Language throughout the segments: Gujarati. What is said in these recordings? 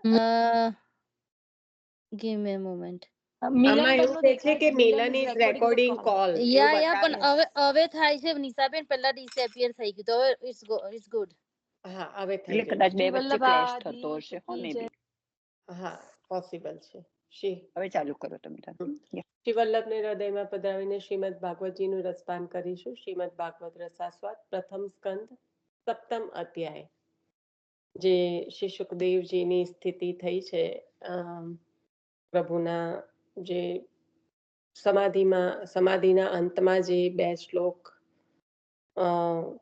Uh, give me a moment. મિલન આમાં એવું પરનું કે છે દેખાય કે છે, મિલન ઇઝ રેકોર્ડિંગ કોલ એવું યા પણ બતાવે. હવે થાય છે. નિશાબેન પહેલા ડિસએપિયર થઈ ગયું તો હવે ઇટ્સ ગુડ. હા, હવે થઈ એટલે ગયું. કદાચ બે વચ્ચે ક્લેશ થતો હશે, હો મે બી. હા, પોસિબલ છે. હવે ચાલુ કરો તમે. શ્રી વલ્લભને હૃદયમાં પધરાવીને શ્રીમદ ભાગવતજીનું રસપાન કરીશું. શ્રીમદ ભાગવત રસાસ્વાદ પ્રથમ સ્કંદ સપ્તમ અધ્યાય. જે શ્રી સુખદેવજીની સ્થિતિ થઈ છે પ્રભુના જે સમાધિના અંતમાં જે 2 શ્લોક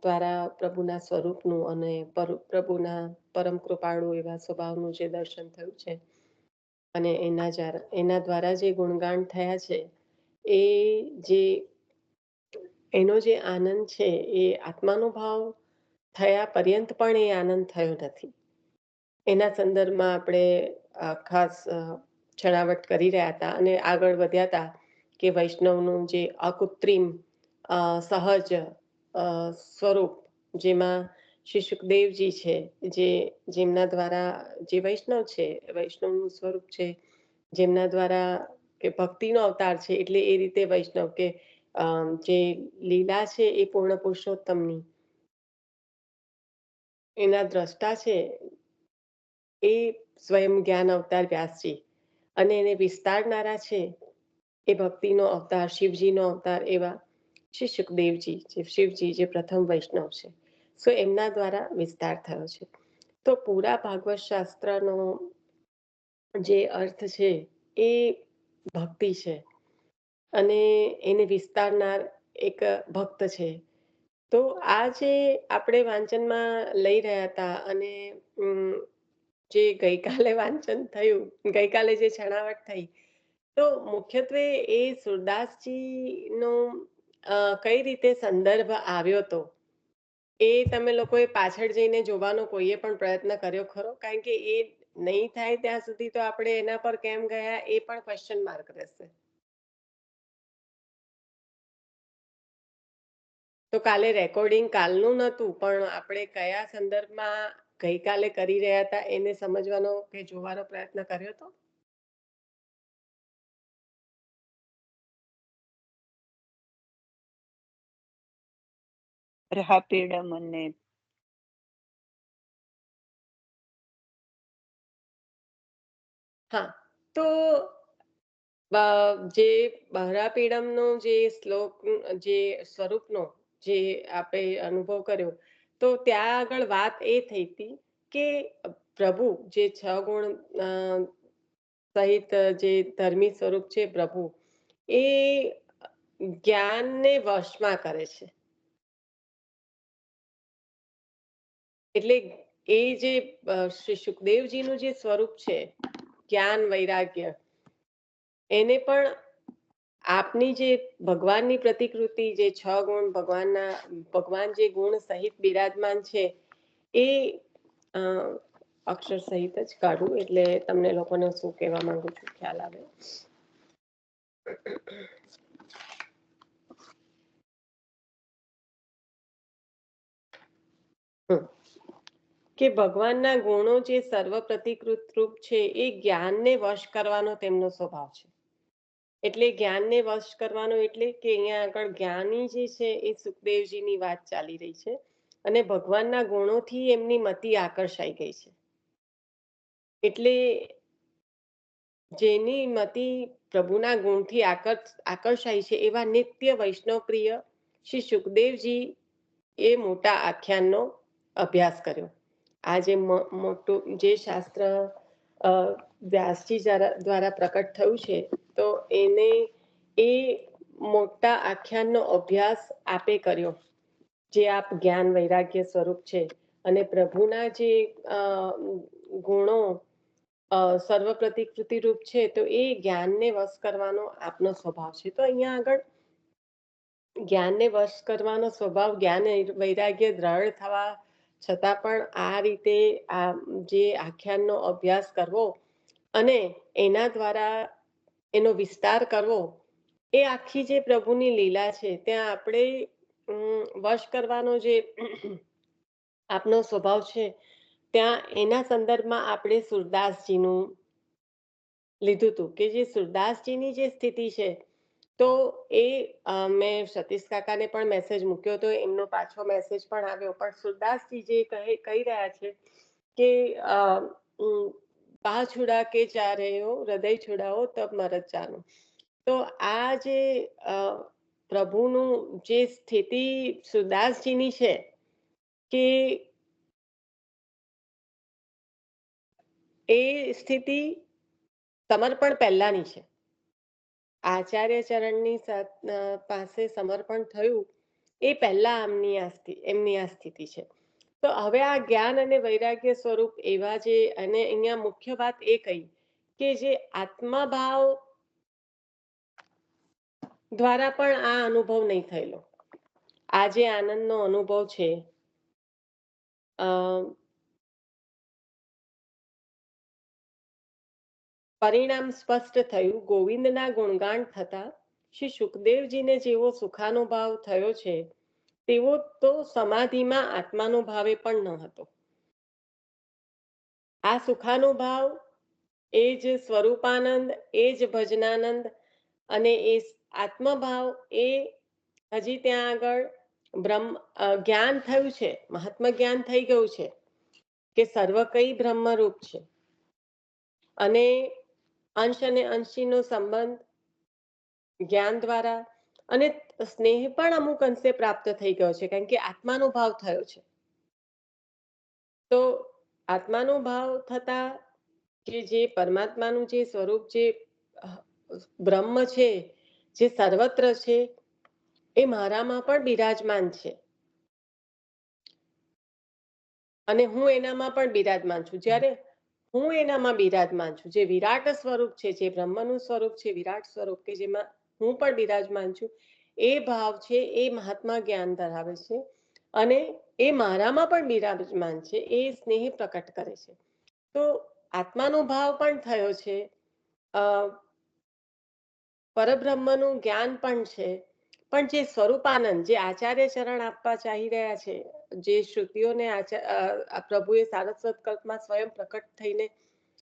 દ્વારા પ્રભુના સ્વરૂપનું અને પ્રભુના પરમ કૃપાળુ એવા સ્વભાવનું જે દર્શન થયું છે અને એના દ્વારા જે ગુણગાન થયા છે એ જે એનો જે આનંદ છે એ આત્માનુભાવ થયા પર્યંત પણ એ આનંદ થયો નથી. એના સંદર્ભમાં આપણે ખાસ છણાવટ કરી રહ્યા હતા અને આગળ વધ્યા હતા કે વૈષ્ણવનું જે અકૃત્રિમ સહજ સ્વરૂપ, જેમાં શ્રી સુખદેવજી છે, જેમના દ્વારા જે વૈષ્ણવ છે, વૈષ્ણવનું સ્વરૂપ છે, જેમના દ્વારા કે ભક્તિનો અવતાર છે, એટલે એ રીતે વૈષ્ણવ કે જે લીલા છે એ પૂર્ણ પુરુષોત્તમની એના દ્રષ્ટા છે એ સ્વયં જ્ઞાન અવતાર વ્યાસજી અને એને વિસ્તારનારા છે એ ભક્તિનો અવતાર શિવજીનો અવતાર એવા શ્રી સુખદેવજી, શિવજી જે પ્રથમ વૈષ્ણવ છે, સો એમના દ્વારા વિસ્તાર થયો છે. તો પૂરા ભાગવત શાસ્ત્રનો જે અર્થ છે એ ભક્તિ છે અને એને વિસ્તારનાર એક ભક્ત છે. તો આ જે આપણે વાંચનમાં લઈ રહ્યા હતા અને જે ગઈકાલે વાંચન થયું, ગઈકાલે જે છણાવટ થઈ, તો મુખ્યત્વે એ સુરદાસજીનો કઈ રીતે સંદર્ભ આવ્યો હતો એ તમે લોકોએ પાછળ જઈને જોવાનો કોઈએ પણ પ્રયત્ન કર્યો ખરો? કારણ કે એ નહીં થાય ત્યાં સુધી તો આપણે એના પર કેમ ગયા એ પણ ક્વેશ્ચન માર્ક રહેશે. તો કાલે રેકોર્ડિંગ કાલનું નહોતું, પણ આપણે કયા સંદર્ભમાં ગઈકાલે કરી રહ્યા હતા એને સમજવાનો કે જોવાનો પ્રયત્ન કર્યો હતો. ગ્રહપીડમ અને હા, તો જે બહરાપીડમનો જે શ્લોક જે સ્વરૂપનો જે આપણે અનુભવ કર્યો, તો ત્યાં આગળ વાત એ થઈ હતી કે પ્રભુ જે 6 ગુણ સહિત જે ધર્મી સ્વરૂપ છે પ્રભુ, એ જ્ઞાનને વશમાં કરે છે. એટલે એ જે શ્રી સુખદેવજીનું જે સ્વરૂપ છે જ્ઞાન વૈરાગ્ય, એને પણ આપની જે ભગવાનની પ્રતિકૃતિ જે 6 ગુણ ભગવાન જે ગુણ સહિત બિરાજમાન છે એ અક્ષર સહિત જ કાઢું એટલે તમને લોકોને શું કહેવા માંગુ છું ખ્યાલ આવે. કે ભગવાનના ગુણો જે સર્વ પ્રતિકૃત રૂપ છે એ જ્ઞાનને વશ કરવાનો તેમનો સ્વભાવ છે. એટલે જ્ઞાનને વશ કરવાનો એટલે કે અહીંયા આગળ જ્ઞાની જે છે એ સુખદેવજીની વાત ચાલી રહી છે અને ભગવાનના ગુણોથી એમની મતિ આકર્ષાઈ ગઈ છે. એટલે જેની મતિ પ્રભુના ગુણથી આકર્ષાય છે એવા નિત્ય વૈષ્ણવ પ્રિય શ્રી સુખદેવજી એ મોટા આખ્યાનનો અભ્યાસ કર્યો. આ જે મોટું જે શાસ્ત્ર વ્યાસજી દ્વારા પ્રકટ થયું છે, તો એને એ મોટા આખ્યાનનો અભ્યાસ આપે કર્યો, જે આપ જ્ઞાન વૈરાગ્ય સ્વરૂપ છે અને પ્રભુના જે ગુણો સર્વ પ્રતિકૃતિ રૂપ છે, તો એ જ્ઞાનને વશ કરવાનો આપનો સ્વભાવ છે. તો અહીંયા આગળ જ્ઞાનને વશ કરવાનો સ્વભાવ, જ્ઞાન વૈરાગ્ય દ્રઢ થવા છતાં પણ આ રીતે આ જે આખ્યાનનો અભ્યાસ કરવો અને એના દ્વારા એનો વિસ્તાર કરવો, એ આખી જે પ્રભુની લીલા છે ત્યાં આપણે વશ કરવાનો જે આપનો સ્વભાવ છે ત્યાં એના સંદર્ભમાં આપણે સુરદાસજીનું લીધું હતું કે જે સુરદાસજીની જે સ્થિતિ છે તો એ મેં સતીશ કાકાને પણ મેસેજ મૂક્યો હતો, એમનો પાછો મેસેજ પણ આવ્યો. પણ સુરદાસજી જે કહી રહ્યા છે કે બાહ છુડા કે જા રહે હો, હૃદય છુડાઓ તબ મરત જાનો. તો આ જે પ્રભુનું જે સ્થિતિ સુરદાસજીની છે કે એ સ્થિતિ સમર્પણ પહેલાની છે. આચાર્ય ચરણની પાસે સમર્પણ થયું એ પહેલા એમની આ સ્થિતિ છે. તો હવે આ જ્ઞાન અને વૈરાગ્ય સ્વરૂપ એવા જે, અને અહીંયા મુખ્ય વાત એ કહી કે જે આત્મભાવ દ્વારા પણ આ અનુભવ નહીં થયેલો. આ જે આનંદનો અનુભવ છે, પરિણામ સ્પષ્ટ થયું. ગોવિંદના ગુણગાન થતા શ્રી સુખદેવજીને જેવો સુખાનુભાવ થયો છે તેવો તો સમાધિમાં આત્માનુભાવે પણ ન હતો. આ સુખાનુભાવ એ જ સ્વરૂપાનંદ, એ જ ભજનાનંદ, અને એ આત્મભાવ એ હજી ત્યાં આગળ જ્ઞાન થયું છે, મહાત્મ જ્ઞાન થઈ ગયું છે કે સર્વ કઈ બ્રહ્મરૂપ છે, અને અંશ અને અંશીનો સંબંધ જ્ઞાન દ્વારા, અને સ્નેહ પણ અમુક અંશે પ્રાપ્ત થઈ ગયો છે કારણ કે આત્માનો ભાવ થયો છે. તો આત્માનો ભાવ થતા કે જે પરમાત્માનું જે સ્વરૂપ, જે બ્રહ્મ છે, જે સર્વત્ર છે, એ મારામાં પણ બિરાજમાન છે અને હું એનામાં પણ બિરાજમાન છું. જ્યારે હું એનામાં બિરાજમાન છું, જે વિરાટ સ્વરૂપ છે, જે બ્રહ્મનું સ્વરૂપ છે, વિરાટ સ્વરૂપ કે જેમાં હું પણ બિરાજમાન છું, એ ભાવ છે, એ મહાત્મા જ્ઞાન ધરાવે છે અને એ મારામાં પણ બિરાજમાન છે, એ સ્નેહ પ્રકટ કરે છે. તો આત્માનો ભાવ પણ થયો છે, પરબ્રહ્મનું જ્ઞાન પણ છે, પણ જે સ્વરૂપાનંદ, જે આચાર્ય ચરણ આપવા ચાહી રહ્યા છે, જે શ્રુતિઓને પ્રભુએ સારસ્વત કલ્પમાં સ્વયં પ્રકટ થઈને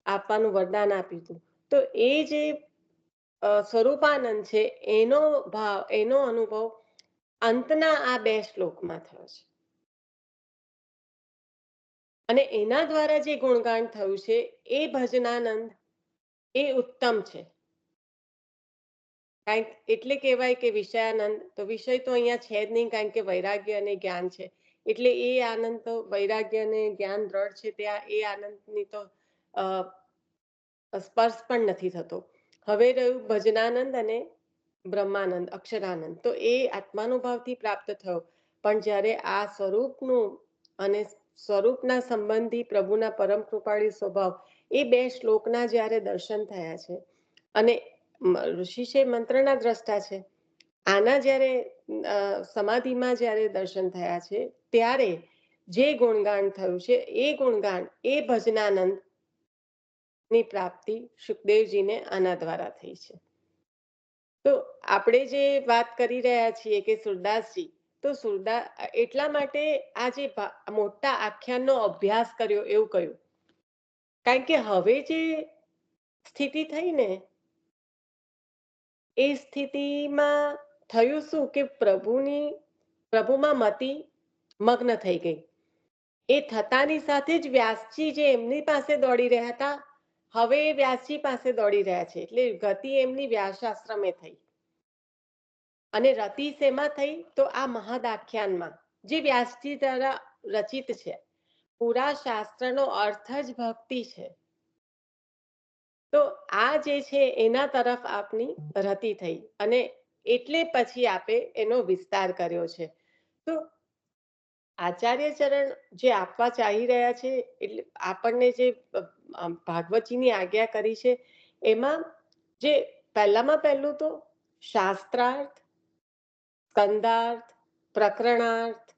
આપવાનું વરદાન આપ્યું હતું, તો એ જે સ્વરૂપાનંદ છે એનો ભાવ, એનો અનુભવ અંતના આ 2 શ્લોકમાં થયો છે. અને એના દ્વારા જે ગુણગાન થયું છે એ ભજનાનંદ એ ઉત્તમ છે. એટલે કહેવાય કે વિષયાનંદ, તો વિષય તો અહીંયા છે જ નહીં કારણ કે વૈરાગ્ય અને જ્ઞાન છે, એટલે એ આનંદ તો વૈરાગ્ય અને જ્ઞાન દ્રઢ છે ત્યાં એ આનંદની તો સ્પર્શ પણ નથી થતો. હવે રહ્યું ભજનાનંદ અને બ્રહ્માનંદ, અક્ષરાનંદ. તો એ આત્માનુભાવથી પ્રાપ્ત થયો, પણ જ્યારે આ સ્વરૂપનું અને સ્વરૂપના સંબંધી પ્રભુના પરમ કૃપાળી સ્વભાવ, એ 2 શ્લોકના જ્યારે દર્શન થયા છે, અને ઋષિ છે મંત્રના દ્રષ્ટા છે, આના જ્યારે સમાધિમાં જ્યારે દર્શન થયા છે ત્યારે જે ગુણગાન થયું છે એ ગુણગાન, એ ભજનાનંદ ની પ્રાપ્તિ સુખદેવજીને આના દ્વારા થઈ છે. તો આપણે જે વાત કરી રહ્યા છીએ કે સુરદાસજી, તો એટલા માટે આ જે મોટા આખ્યાનનો અભ્યાસ કર્યો એવું કહ્યું, કારણ કે હવે જે સ્થિતિ થઈ ને, એ સ્થિતિમાં થયું શું કે પ્રભુમાં મતિ મગ્ન થઈ ગઈ. એ થતાની સાથે જ વ્યાસજી જે એમની પાસે દોડી રહ્યા હતા, હવે એ વ્યાસજી પાસે દોડી રહ્યા છે, એટલે ગતિ એમની વ્યાસાશ્રમે થઈ. અને રતિ શેમાં થઈ? તો આ મહદાખ્યાનમાં, જે વ્યાસજી દ્વારા રચિત છે. પૂરા શાસ્ત્રનો અર્થ જ ભક્તિ છે. તો આ જે છે એના તરફ આપની રતિ થઈ, અને એટલે પછી આપે એનો વિસ્તાર કર્યો છે. તો આચાર્ય ચરણ જે આપવા ચાહી રહ્યા છે, એટલે આપણને જે ભાગવતજીની આજ્ઞા કરી છે, એમાં જે પહેલામાં પહેલું તો શાસ્ત્રાર્થ, સ્કંદાર્થ, પ્રકરણાર્થ,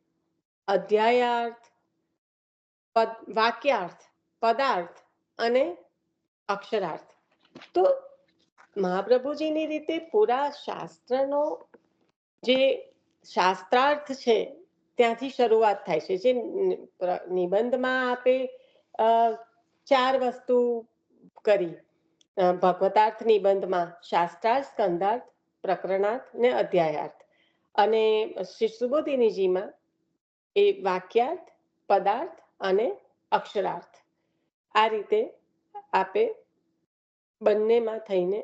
અધ્યાયાર્થ, વાક્યાર્થ, પદાર્થ અને અક્ષરાર્થ. તો મહાપ્રભુજીની રીતે પૂરા શાસ્ત્રનો જે શાસ્ત્રાર્થ છે ત્યાંથી શરૂઆત થાય છે. જે નિબંધમાં આપે અ, 4 વસ્તુ કરી. ભગવતાર્થ નિબંધમાં શાસ્ત્રાર્થ, સ્કંધાર્થ, પ્રકરણાર્થ ને અધ્યાયાર્થ. અને શ્રી સુબોધિનીજીમાં એ વાક્યાર્થ, પદાર્થ અને અક્ષરાર્થ. આ રીતે આપે બંનેમાં થઈને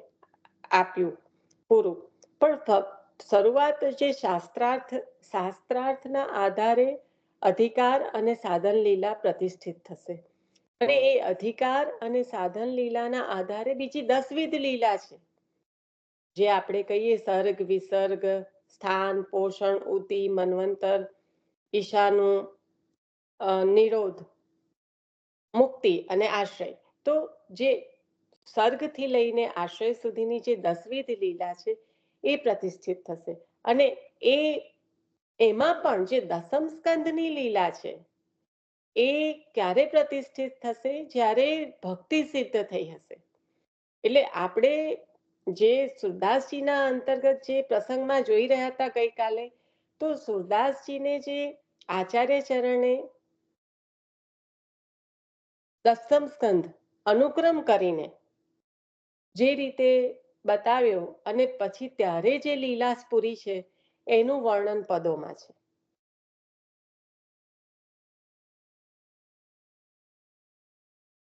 આપ્યું પૂરું. પણ શરૂઆત જે શાસ્ત્રાર્થના આધારે અધિકાર અને સાધન લીલા પ્રતિષ્ઠિત થશે. અને એ અધિકાર અને સાધન લીલાના આધારે બીજી 10 લીલા છે, જે આપણે કહીએ સર્ગ, વિસર્ગ, સ્થાન, પોષણ, ઉતિ, મન્વંતર, ઈશાનું, નિરોધ, મુક્તિ અને આશ્રય. તો જે સર્ગથી લઈને આશ્રય સુધીની જે 10 લીલા છે એ પ્રતિષ્ઠિત થશે. અને એમાં પણ જે દસમ સ્કંદની લીલા છે એ ક્યારે પ્રતિષ્ઠિત થશે? જ્યારે ભક્તિ સિદ્ધ થઈ હશે. એટલે આપણે જે સુરદાસજીના અંતર્ગત જે પ્રસંગમાં જોઈ રહ્યા હતા ગઈકાલે, તો સુરદાસજીને જે આચાર્ય ચરણે દસમ સ્કંદ અનુક્રમ કરીને જે રીતે બતાવ્યો અને પછી ત્યારે જે લીલા સ્ફુરી છે એનું વર્ણન પદોમાં છે.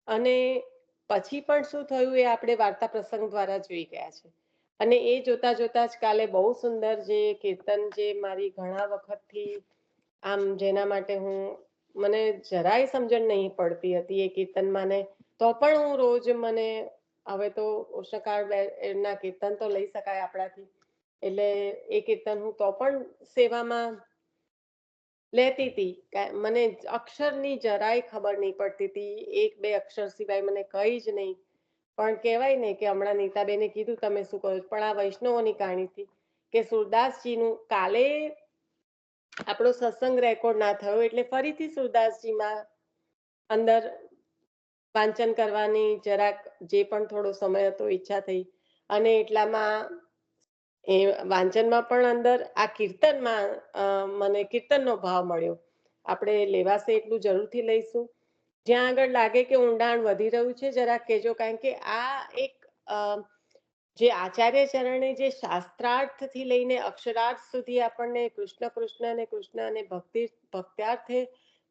અને પછી પણ શું થયું એ આપણે વાર્તા પ્રસંગ દ્વારા જોઈ ગયા છે. અને એ જોતા જોતા જ કાલે બહુ સુંદર જે કીર્તન, જે મારી ઘણા વખતથી આમ જેના માટે મને જરાય સમજણ નહીં પડતી હતી એ કીર્તનમાં, ને તો પણ હું રોજ મને હવે તો ઓશકાળ ના કીર્તન તો લઈ શકાય આપણાથી, એટલે એ કીર્તન હું તો પણ સેવામાં લેતી હતી. મને અક્ષરની જરાય ખબર નહીં પડતી હતી, 1-2 અક્ષર સિવાય મને કઈ જ નહીં. પણ કહેવાય ને કે હમણાં નીતાબેને કીધું તમે શું કહો, પણ આ વૈષ્ણવોની કહાણી હતી કે સુરદાસજીનું કાલે આપણો સત્સંગ રેકોર્ડ ના થયો એટલે ફરીથી સુરદાસજીમાં અંદર વાંચન કરવાની જરાક જે પણ થોડો સમય હતો ઈચ્છા થઈ. અને એટલામાં એ વાંચનમાં પણ અંદર આ કીર્તનમાં મને કીર્તનનો ભાવ મળ્યો. આપણે લેવાશે એટલું જરૂરથી લઈશું. જ્યાં આગળ લાગે કે ઊંડાણ વધી રહ્યું છે જરાક કહેજો, કારણ કે આ એક જે આચાર્ય ચરણે જે શાસ્ત્રાર્થથી લઈને અક્ષરાર્થ સુધી આપણને કૃષ્ણ અને ભક્ત્યાર્થે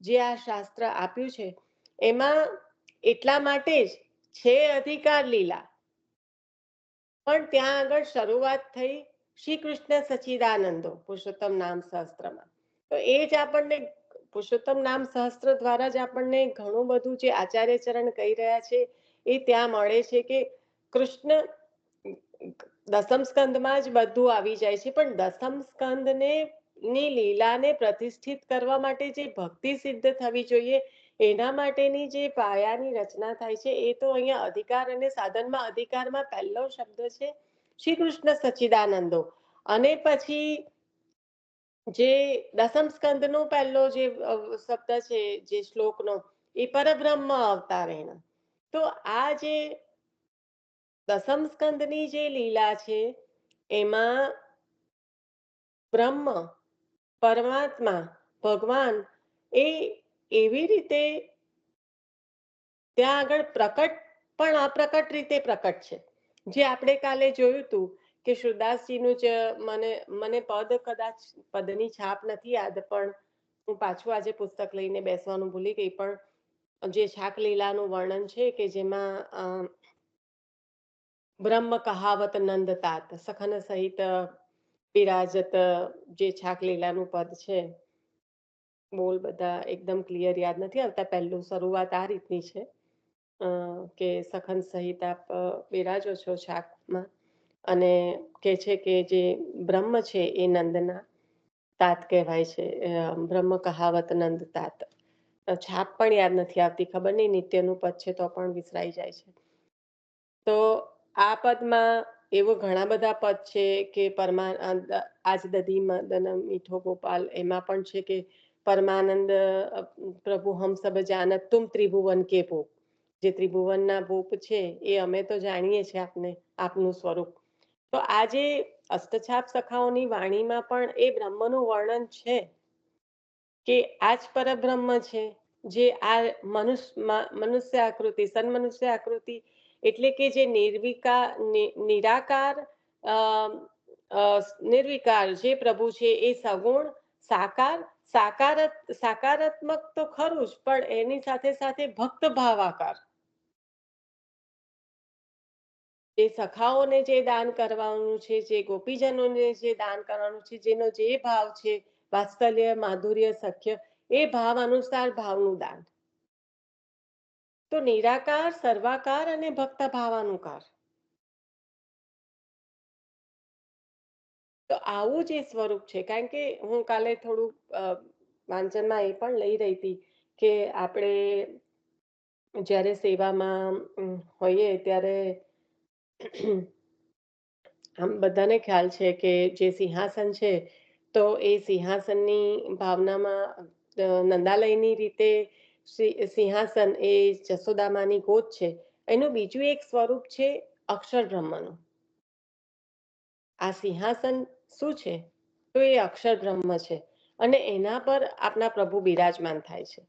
જે આ શાસ્ત્ર આપ્યું છે, એમાં એટલા માટે જ છે અધિકાર લીલા, પણ ત્યાં આગળ શરૂઆત થઈ શ્રી કૃષ્ણ સચ્ચિદાનંદો પુરુષોત્તમ નામ સહસ્ત્રમાં. તો એ જ આપણને પુરુષોત્તમ નામ સહસ્ત્ર દ્વારા જ આપણને ઘણું બધું જે આચાર્ય ચરણ કહી રહ્યા છે એ ત્યાં મળે છે કે કૃષ્ણ દસમ સ્કંદમાં જ બધું આવી જાય છે, પણ દસમ સ્કંદને ની લીલાને પ્રતિષ્ઠિત કરવા માટે જે ભક્તિ સિદ્ધ થવી જોઈએ એના માટેની જે પાયાની રચના થાય છે એ તો અહીંયા અધિકાર અને સાધનમાં અધિકારમાં પહેલો શબ્દ છે શ્રી કૃષ્ણ સચ્ચિદાનંદો. અને પછી જે દસમ સ્કંદનો પહેલો જે શબ્દ છે જે શ્લોકનો, એ પરબ્રહ્મ અવતારેણ. તો આ જે દસમ સ્કંદની જે લીલા છે એમાં બ્રહ્મ, પરમાત્મા, ભગવાન એ એવી રીતે ત્યાં આગળ પ્રકટ પણ અપ્રકટ રીતે પ્રકટ છે. જે આપણે કાલે જોયું હતું કે સુરદાસજીનું જ મને કદાચ પદની છાપ નથી યાદ, પણ હું પાછું આજે પુસ્તક લઈને બેસવાનું ભૂલી ગઈ. પણ જે છાક લીલાનું વર્ણન છે કે જેમાં બ્રહ્મ કહાવત નંદ તાત સખન સહિત વિરાજત, જે છાક લીલાનું પદ છે, બોલ બધા એકદમ ક્લિયર યાદ નથી આવતા. પહેલું શરૂઆત આ રીતની છે કે સખન સહિત આપ બિરાજો છો છાકમાં, અને કે છે કે જે બ્રહ્મ છે એ નંદના તાત કહેવાય છે. બ્રહ્મ કહાવત નંદ તાત. છાપ પણ યાદ નથી આવતી, ખબર નહીં નિત્યનું પદ છે તો પણ વિસરાઈ જાય છે. તો આ પદમાં એવો ઘણા બધા પદ છે કે આજ દધી મદન મીઠો ગોપાલ, એમાં પણ છે કે પરમાનંદ પ્રભુ હમ સબ જાનત તુમ ત્રિભુવન કે ભૂપ. જે ત્રિભુવનના ભૂપ છે એ અમે તો જાણીએ છીએ આપનું સ્વરૂપ. તો આ જે અષ્ટછાપ સખાઓની વાણીમાં પણ એ બ્રહ્મનું વર્ણન છે કે આ જ પરબ્રહ્મ છે, જે આ મનુષ્ય આકૃતિ, સન્મનુષ્ય આકૃતિ એટલે કે જે નિરાકાર, અ, નિર્વિકાર જે પ્રભુ છે એ સગુણ, સાકાર, સાકારાત્મક તો ખરું જ, પણ એની સાથે સાથે ભક્ત ભાવાકાર, જે સખાઓને જે દાન કરવાનું છે, જે ગોપીજનોને જે દાન કરવાનું છે, જેનો જે ભાવ છે, વાત્સલ્ય, માધુર્ય, સખ્ય, એ ભાવ અનુસાર ભાવનું દાન. તો નિરાકાર, સર્વાકાર અને ભક્ત ભાવાનુકાર. તો આવું જે સ્વરૂપ છે, કારણ કે હું કાલે થોડું વાંચનમાં એ પણ લઈ રહી હતી કે આપણે જ્યારે સેવામાં હોઈએ ત્યારે આમ બધાને ખ્યાલ છે કે જે સિંહાસન છે, તો એ સિંહાસનની ભાવનામાં નંદાલયની રીતે સિંહાસન એ જસોદામાની ગોદ છે. એનું બીજું એક સ્વરૂપ છે અક્ષર બ્રહ્મનું. આ સિંહાસન શું છે? તો એ અક્ષર બ્રહ્મ છે અને એના પર આપણા પ્રભુ બિરાજમાન થાય છે.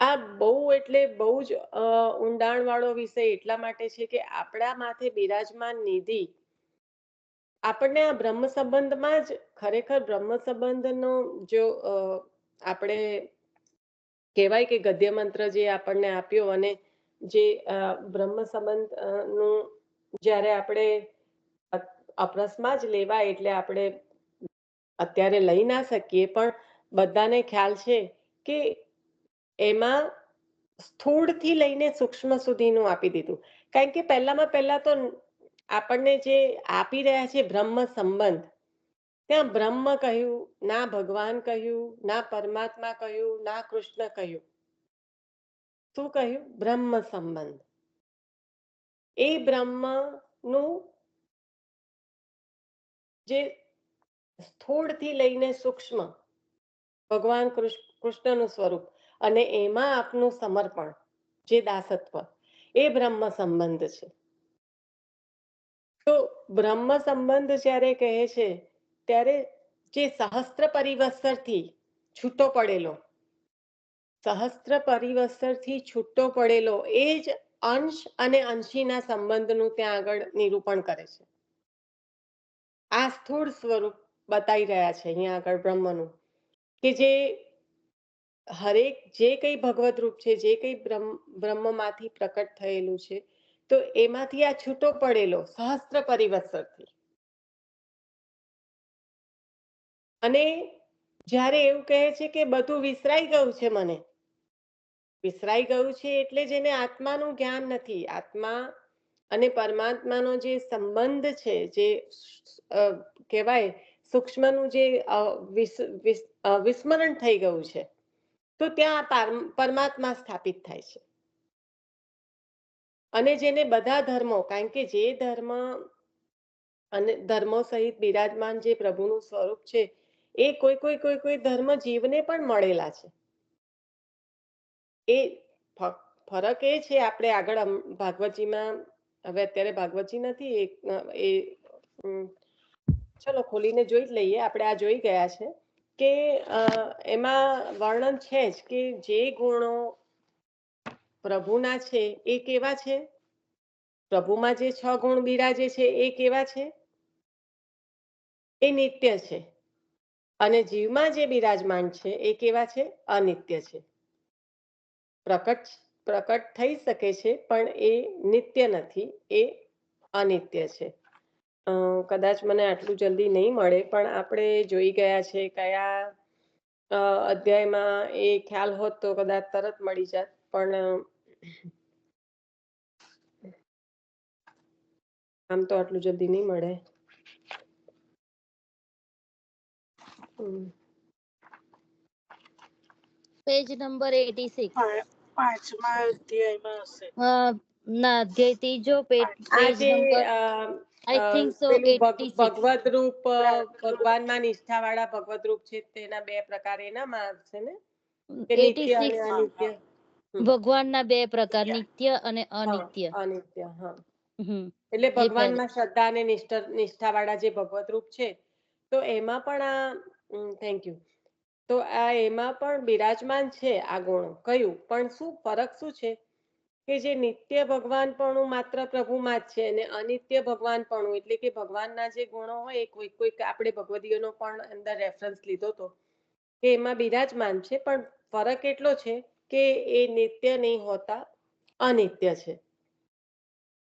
આ બહુ એટલે બહુ જ ઊંડાણ વાળો વિષય એટલા માટે છે કે આપણા માથે બિરાજમાન નિધિ આપણને આ બ્રહ્મ સંબંધમાં જ ખરેખર બ્રહ્મ સંબંધનો જો આપણે કહેવાય કે ગદ્ય મંત્ર જે આપણને આપ્યો અને જે બ્રહ્મ સંબંધ નું જ્યારે આપણે અપરસમાં જ લેવાય એટલે આપણે અત્યારે લઈ ના શકીએ, પણ બધાને ખ્યાલ છે કે એમાં સ્થૂળથી લઈને સૂક્ષ્મ સુધીનું આપી દીધું. કારણ કે પહેલા તો આપણને જે આપી રહ્યા છે બ્રહ્મ સંબંધ, ત્યાં બ્રહ્મ કહ્યું, ના ભગવાન કહ્યું, ના પરમાત્મા કહ્યું, ના કૃષ્ણ કહ્યું. શું કહ્યું? બ્રહ્મ સંબંધ. એ બ્રહ્મનું જે સ્થૂળથી લઈને સૂક્ષ્મ ભગવાન કૃષ્ણનું સ્વરૂપ અને એમાં આપનું સમર્પણ, જે દાસત્વ, એ બ્રહ્મ સંબંધ છે. તો બ્રહ્મ સંબંધ જ્યારે કહે છે ત્યારે જે સહસ્ત્ર પરિવત્સરથી છૂટો પડેલો, સહસ્ત્ર પરિવત્સરથી છૂટો પડેલો એ જ અંશ અને અંશીના સંબંધનું ત્યાં આગળ નિરૂપણ કરે છે. આ સ્થૂળ સ્વરૂપ બતાવી રહ્યા છે અહીંયા આગળ બ્રહ્મનું, કે જે હરેક જે કઈ ભગવત રૂપ છે, જે કઈ બ્રહ્મમાંથી પ્રકટ થયેલું છે, તો એમાંથી આ છૂટો પડેલો સહસ્ત્ર પરિવત્સરથી. અને જ્યારે એવું કહે છે કે બધું વિસરાઈ ગયું છે, મને વિસરાઈ ગયું છે એટલે જેને આત્માનું જ્ઞાન નથી, આત્મા અને પરમાત્માનો જે સંબંધ છે, જે કહેવાય સૂક્ષ્મનું જે વિસ્મરણ થઈ ગયું છે, તો ત્યાં પરમાત્મા સ્થાપિત થાય છે. અને જેને બધા ધર્મો, કારણ કે જે ધર્મ અને ધર્મો સહિત બિરાજમાન જે પ્રભુનું સ્વરૂપ છે, એ કોઈ ધર્મ જીવને પણ મળેલા છે. એ ફરક એ છે, આપણે આગળ ભાગવતજીમાં, હવે અત્યારે ભાગવતજી નથી, એ ચલો ખોલીને જોઈ જ લઈએ. આપણે આ જોઈ ગયા છે કે એમાં વર્ણન છે જ કે જે ગુણો પ્રભુના છે એ કેવા છે, પ્રભુમાં જે 6 ગુણ બિરાજે છે એ કેવા છે, એ નિત્ય છે. અને જીવમાં જે બિરાજમાન છે એ કેવા છે, અનિત્ય છે. પ્રકટ થઈ શકે છે પણ એ નિત્ય નથી, એ અનિત્ય છે. કદાચ મને આટલું જલ્દી નહીં મળે, પણ આપણે જોઈ ગયા છે કયા અધ્યાયમાં, એ ખ્યાલ હોત તો કદાચ તરત મળી જાત, પણ આમ તો આટલું જલ્દી નહીં મળે. Page number 86. પાંચમા અધ્યાયમાં હશે. ના, અધ્યાય ત્રીજો, page number I think so 86. ભગવત રૂપ, ભગવાનમાં નિષ્ઠા વાળા ભગવત રૂપ છે, તેના 2 પ્રકાર એનામાં છે ને, કે નિત્ય અને અનિત્ય. ભગવાનના 2 પ્રકાર, નિત્ય અને અનિત્ય. અનિત્ય, હા. એટલે ભગવાનમાં શ્રદ્ધા અને નિષ્ઠા વાળા જે ભગવત રૂપ છે, તો એમાં પણ આ થેન્ક યુ, તો આ એમાં પણ બિરાજમાન છે આ ગુણો. કયું પણ શું ફરક શું છે કે જે નિત્ય ભગવાનપણું માત્ર પ્રભુમાં જ છે અને અનિત્ય ભગવાનપણું એટલે કે ભગવાનના જે ગુણો હોય એ કોઈક આપણે ભગવદીઓનો પણ અંદર રેફરન્સ લીધો હતો કે એમાં બિરાજમાન છે, પણ ફરક એટલો છે કે એ નિત્ય નહીં હોતા, અનિત્ય છે.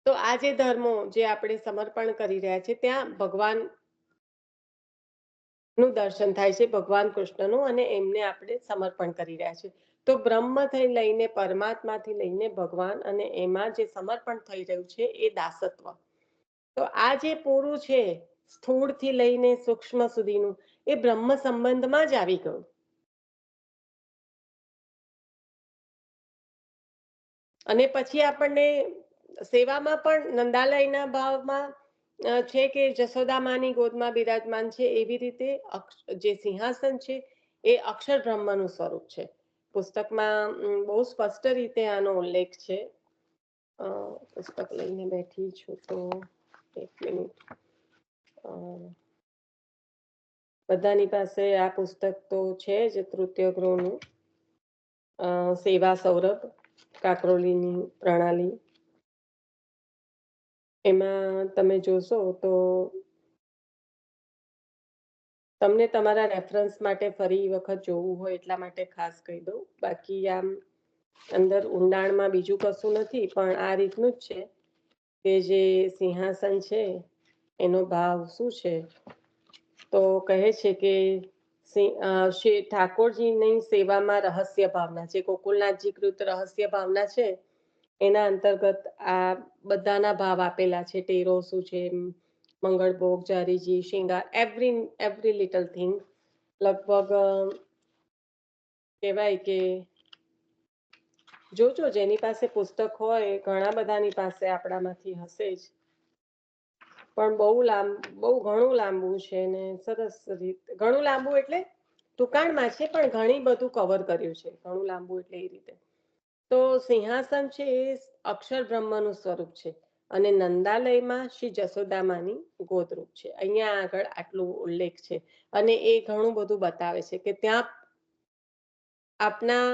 તો આ જે ધર્મો જે આપણે સમર્પણ કરી રહ્યા છે ત્યાં ભગવાન નું દર્શન થાય છે, ભગવાન કૃષ્ણનું, અને એમને આપણે સમર્પણ કરી રહ્યા છે. તો બ્રહ્મથી લઈને પરમાત્માથી લઈને ભગવાન અને એમાં જે સમર્પણ થઈ રહ્યું છે એ દાસત્વ. તો આ જે પૂરું છે સ્થૂળથી લઈને સૂક્ષ્મ સુધીનું એ બ્રહ્મ સંબંધમાં જ આવી ગયું. અને પછી આપણને સેવામાં પણ નંદાલયના ભાવમાં છે કે જશોદામાની ગોદમાં બિરાજમાન છે, એવી રીતે જે સિંહાસન છે એ અક્ષર બ્રહ્મનું સ્વરૂપ છે. પુસ્તકમાં બહુ સ્પષ્ટ રીતે આનો ઉલ્લેખ છે. પુસ્તક લઈને બેઠી છું તો એક મિનિટ. બધાની પાસે આ પુસ્તક તો છે જ, તૃતીય ગૃહનું સેવા સૌરભ કાકરોલીની પ્રણાલી. એમાં તમે જોશો તો તમને તમારા રેફરન્સ માટે ફરી વખત જોવું હોય એટલા માટે ખાસ કહી દઉં. બાકી આમ અંદર ઊંડાણમાં બીજું કશું નથી, પણ આ રીતનું જ છે કે જે સિંહાસન છે એનો ભાવ શું છે. તો કહે છે કે શ્રી ઠાકોરજીની સેવામાં રહસ્ય ભાવના છે, ગોકુલનાથજી કૃત રહસ્ય ભાવના છે એના અંતર્ગત આ બધાના ભાવ આપેલા છે. ટેરો શું છે, મંગળભોગ, જારીજી, શિંગાર, એવરી લિટલ થિંગ. લગભગ કહેવાય કે જોજો જેની પાસે પુસ્તક હોય, ઘણા બધાની પાસે આપણામાંથી હશે જ, પણ બહુ ઘણું લાંબુ છે ને સરસ રીતે. ઘણું લાંબુ એટલે ટૂંકાણમાં છે પણ ઘણી બધું કવર કર્યું છે. ઘણું લાંબુ એટલે એ રીતે. તો સિંહાસન છે એ અક્ષર બ્રહ્મનું સ્વરૂપ છે અને નંદાલયમાં શ્રી જશોદામાની ગોદરૂપ છે. અહીંયા આગળ આટલું ઉલ્લેખ છે અને એ ઘણું બધું બતાવે છે કે ત્યાં આપના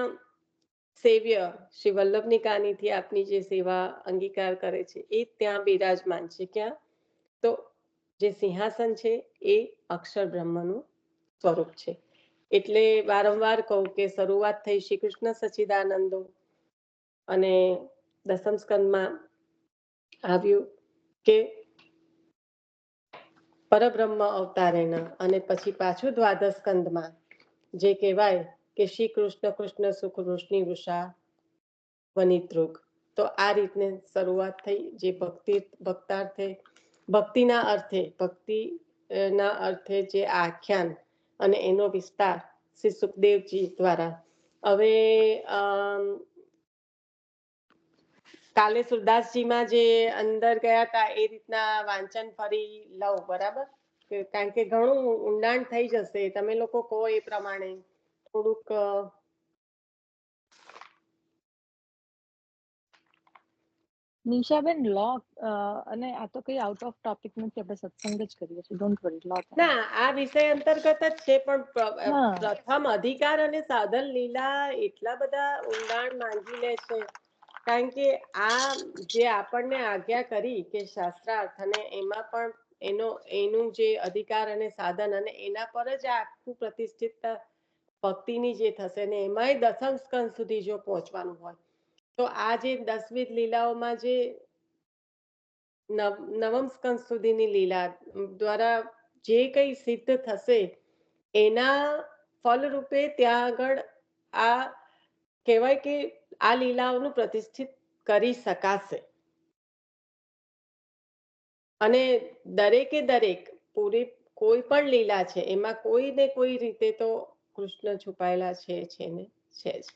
સેવ્ય શ્રી વલ્લભની કાનીથી આપની જે સેવા અંગીકાર કરે છે એ ત્યાં બિરાજમાન છે. ક્યાં? તો જે સિંહાસન છે એ અક્ષર બ્રહ્મનું સ્વરૂપ છે. એટલે વારંવાર કહું કે શરૂઆત થઈ શ્રી કૃષ્ણ સચ્ચિદાનંદો અને દસમ સ્કંદમાં આવ્યું કે પરબ્રહ્મ અવતારેણ, અને પછી પાછું દ્વાદશ સ્કંદમાં જે કહેવાય કે શ્રી કૃષ્ણ કૃષ્ણ સુખ રોશની વૃષા વનિતૃગ. તો આ રીતને શરૂઆત થઈ. જે ભક્તાર્થે ભક્તિના અર્થે જે આખ્યાન અને એનો વિસ્તાર શ્રી સુખદેવજી દ્વારા. હવે કાલે સુરદાસજીમાં જે અંદર ગયા હતા એ રીતના વાંચન ફરી લઉં, બરાબર? કારણ કે ઘણું ઊંડાણ થઈ જશે. તમે લોકો કહો એ પ્રમાણે થોડુંક નિશાબેન લો અને આ તો કઈ આઉટ ઓફ ટોપિક નથી, આપણે સત્સંગ જ કરીએ છીએ. Don't worry. લો ના, આ વિષય અંતર્ગત જ છે, પણ પ્રથમ અધિકાર અને સાધન લીલા એટલા બધા ઊંડાણ માંગી લે છે. કારણ કે આ જે આપણને આજ્ઞા કરી કે શાસ્ત્રાર્થ, અને એમાં પણ એનું જે અધિકાર અને સાધન અને એના પર જ આખું પ્રતિષ્ઠિત ભક્તિની જે થશે ને એમાંય દસમ સ્કંદ સુધી જો પહોંચવાનું હોય તો આ જે 10 લીલાઓમાં જે નવમ સ્કંદ સુધીની લીલા દ્વારા જે કઈ સિદ્ધ થશે એના ફલરૂપે ત્યાં આગળ આ કહેવાય કે આ લીલાઓનું પ્રતિષ્ઠિત કરી શકાશે. અને દરેક પૂરી કોઈ પણ લીલા છે એમાં કોઈ ને કોઈ રીતે તો કૃષ્ણ છુપાયેલા છે ને છે જ.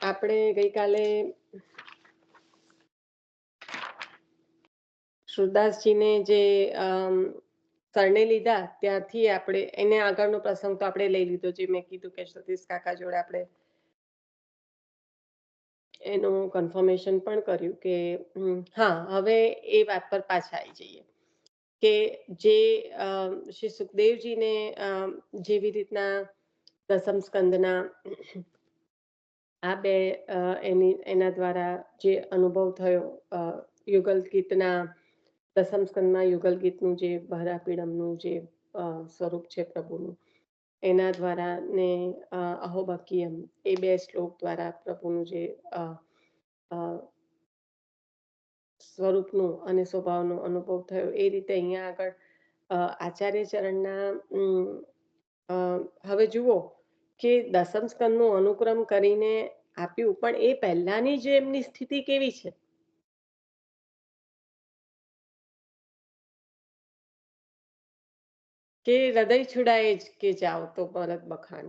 આપણે ગઈકાલે સુરદાસજીને જે શરણે લીધા ત્યાંથી આપણે એને આગળનો પ્રસંગ તો આપણે લઈ લીધો, જે મેં કીધું કે સતીશ કાકા જોડે આપણે એનું કન્ફર્મેશન પણ કર્યું કે હા, હવે એ વાત પર પાછા આવી જઈએ કે જે શ્રી સુખદેવજીને જેવી રીતના દસમ સ્કંદના આ બે એના દ્વારા જે અનુભવ થયો, યુગલ ગીતના દસમ સ્કંદમાં યુગલ ગીતનું જે બહરાપીડમનું જે સ્વરૂપ છે પ્રભુનું, એના દ્વારા ને અહોબકીયમ એ બે શ્લોક દ્વારા પ્રભુનું જે સ્વરૂપનું અને સ્વભાવનો અનુભવ થયો, એ રીતે અહીંયા આગળ આચાર્ય ચરણના હવે જુઓ કે દસમ સ્કંદનું અનુક્રમ કરીને આપ્યું, પણ એ પહેલાની જે એમની સ્થિતિ કેવી છે? કે હૃદય છુડાએ જ કે જાઓ તો ભરત બખાન.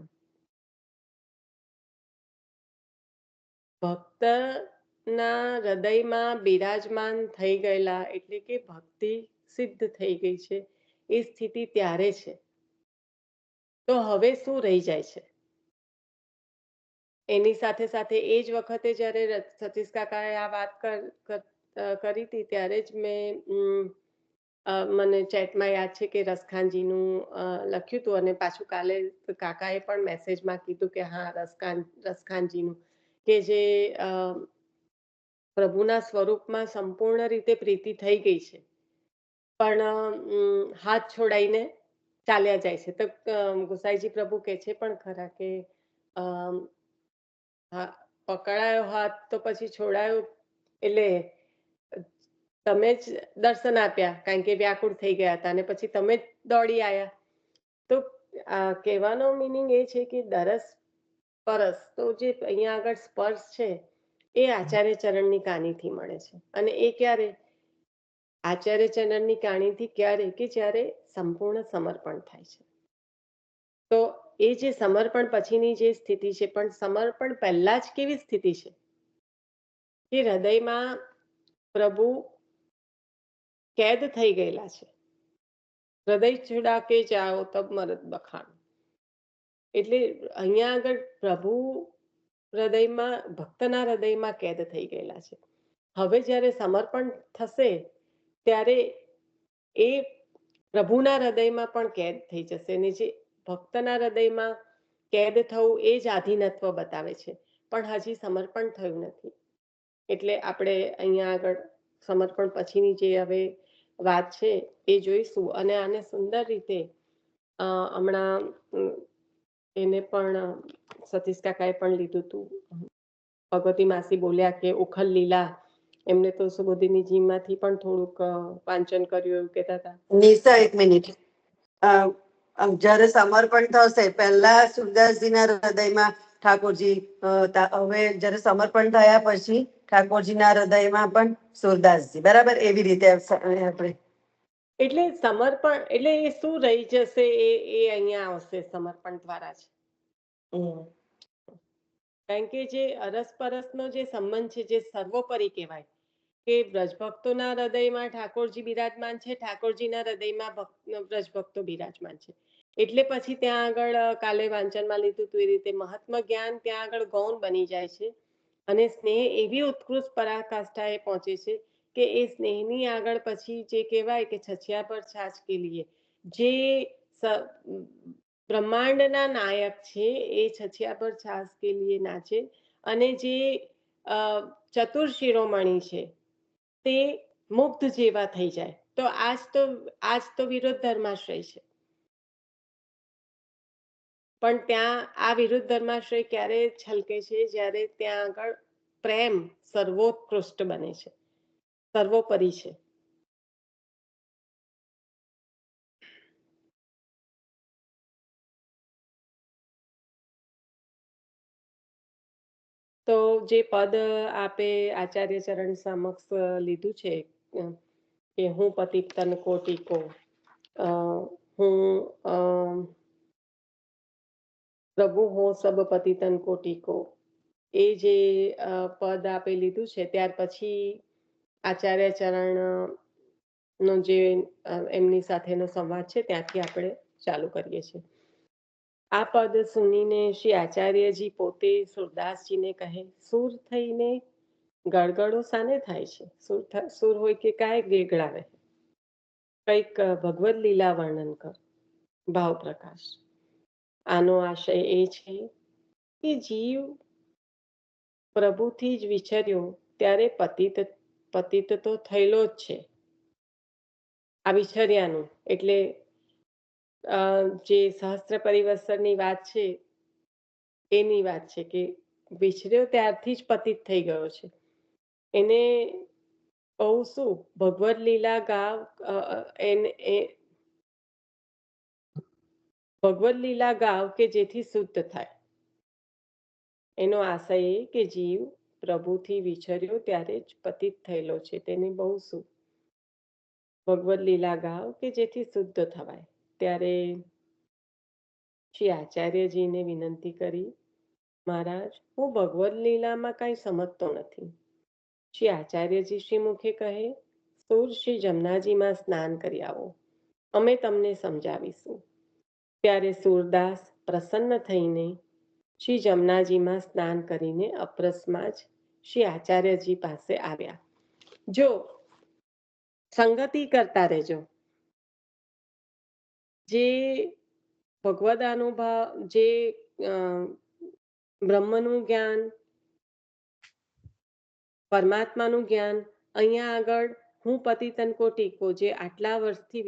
ભક્તના હૃદયમાં બિરાજમાન થઈ ગયેલા એટલે કે ભક્તિ સિદ્ધ થઈ ગઈ છે, એ સ્થિતિ ત્યારે છે. તો હવે શું રહી જાય છે? એની સાથે સાથે એ જ વખતે જ્યારે સતીશ કાકાએ આ વાત કરી હતી ત્યારે જ મને ચેટમાં યાદ છે કે રસખાનજીનું લખ્યું હતું, અને પાછું કાલે કાકાએ પણ મેસેજમાં કીધું કે હા, રસખાનજીનું કે જે પ્રભુના સ્વરૂપમાં સંપૂર્ણ રીતે પ્રીતિ થઈ ગઈ છે, પણ હાથ છોડાઈને ચાલ્યા જાય છે. તો ગુસાઈજી પ્રભુ કે છે પણ ખરા કે પકડાયો હાથ તો પછી છોડાયો, એટલે તમે જ દર્શન આપ્યા કારણ કે વ્યાકુળ થઈ ગયા હતા, અને પછી તમે જ દોડી આવ્યા. તો કહેવાનો મિનિંગ એ છે કે દરસ પરસ તો જે અહીંયા આગળ સ્પર્શ છે એ આચાર્ય ચરણની કાનીથી મળે છે. અને એ ક્યારે? આચાર્ય ચરણની કાનીથી ક્યારે? કે જ્યારે સંપૂર્ણ સમર્પણ થાય છે. તો એ જે સમર્પણ પછીની જે સ્થિતિ છે, પણ સમર્પણ પહેલા જ કેવી સ્થિતિ છે કે હૃદયમાં પ્રભુ કેદ થઈ ગયેલા છે. હૃદય છુડા કે જાઓ તબ મરદ બખાન. એટલે અહીંયા આગળ પ્રભુ હૃદયમાં, ભક્તના હૃદયમાં કેદ થઈ ગયેલા છે. હવે જ્યારે સમર્પણ થશે ત્યારે એ પ્રભુના હૃદયમાં પણ કેદ થઈ જશે, અને જે ભક્તના હૃદયમાં કેદ થવું એ જ આધીનત્વ બતાવે છે, પણ હજી સમર્પણ થયું નથી. એટલે આપણે અહીંયા આગળ સમર્પણ પછીની જે હવે વાત છે એ જોઈશું. અને આને સુંદર રીતે હમણાં એને પણ સતીશ કાકાએ પણ લીધું હતું. ભગવતી માસી બોલ્યા કે ઉખલ લીલા, એમને તો સુબોધિનીજીમાંથી પણ થોડુંક વાંચન કર્યું એવું કહેતા હતા. નિશા, એક મિનિટ. જ્યારે સમર્પણ થશે પહેલા સુરદાસજીના હૃદયમાં ઠાકોરજી, હવે જ્યારે સમર્પણ થયા પછી ઠાકોરજીના હૃદયમાં પણ સુરદાસજી, બરાબર? એવી રીતે આપણે એટલે સમર્પણ એટલે એ શું રહી જશે એ અહીંયા આવશે સમર્પણ દ્વારા જ. કારણ કે જે અરસપરસનો જે સંબંધ છે, જે સર્વોપરી કહેવાય કે બ્રજભક્તોના હૃદયમાં ઠાકોરજી બિરાજમાન છે, ઠાકોરજીના હૃદયમાં બ્રજભક્તો બિરાજમાન છે. એટલે પછી ત્યાં આગળ કાલે વાંચનમાં લીધું હતું એ રીતે મહાત્મ જ્ઞાન ત્યાં આગળ ગૌણ બની જાય છે, અને સ્નેહ એવી ઉત્કૃષ્ટ પરાકાષ્ઠાએ પહોંચે છે કે એ સ્નેહની આગળ પછી જે કહેવાય કે છછિયા પર છાછ કે લીએ, જે બ્રહ્માંડના નાયક છે એ છછિયા પર છાછ કે લીએ નાચે, અને જે ચતુર શિરોમણી છે તે મુગ્ધ જેવા થઈ જાય. તો આજ તો વિરોધ ધર્માશ્રય છે, પણ ત્યાં આ વિરુદ્ધ ધર્માશ્રય ક્યારે છલકે છે? જ્યારે ત્યાં આગળ પ્રેમ સર્વોત્કૃષ્ટ બને છે, સર્વોપરી છે. તો જે પદ આપે આચાર્ય ચરણ સમક્ષ લીધું છે કે હું પતિ તન કોટિકો, હું પ્રભુ હો સબ પતિ તન કોટિકો, એ જે પદ આપે લીધું છે ત્યાર પછી આચાર્ય ચરણ નો જે એમની સાથેનો સંવાદ છે ત્યાંથી આપણે ચાલુ કરીએ છીએ. આ પદ સુનીને શ્રી આચાર્યજી પોતે સુરદાસજીને કહે, સુર થઈને ગળગળો સાને થાય છે? સુર હોય કે કાંઈ ગેગળાવે, કંઈક ભગવદ લીલા વર્ણન કર. ભાવ પ્રકાશ. આનો આશય એ છે કે જીવ પ્રભુથી જ વિચર્યો ત્યારે પતિત તો થયેલો જ છે. આ વિચર્યાનું એટલે જે સહસ્ત્ર પરિવર્તનની વાત છે એની વાત છે કે વિચર્યો ત્યારથી જ પતિત થઈ ગયો છે. એને બહુ શું ભગવદ લીલા ગાવ, ભગવદ લીલા ગાવ કે જેથી શુદ્ધ થાય. એનો આશય એ કે જીવ પ્રભુથી વિચર્યો ત્યારે જ પતિત થયેલો છે. તેને બહુ શું ભગવદ લીલા ગાવ કે જેથી શુદ્ધ થવાય. ત્યારે શ્રી આચાર્યજીને વિનંતી કરી, મહારાજ, હું ભગવદ લીલામાં કાંઈ સમજતો નથી. શ્રી આચાર્યજી શ્રી મુખે કહે, સુર શ્રી જમનાજીમાં સ્નાન કરી આવો, અમે તમને સમજાવીશું. ત્યારે સુરદાસ પ્રસન્ન થઈને શ્રી જમનાજીમાં સ્નાન કરીને અપરસમાં જ શ્રી આચાર્યજી પાસે આવ્યા. જો સંગતિ કરતા રહેજો. જે ભગવદ અનુભવ, જે બ્રહ્મનું જ્ઞાન, પરમાત્માનું જ્ઞાન, અહીંયા આગળ હું પતિતન કોટીકો જે આટલા વર્ષથી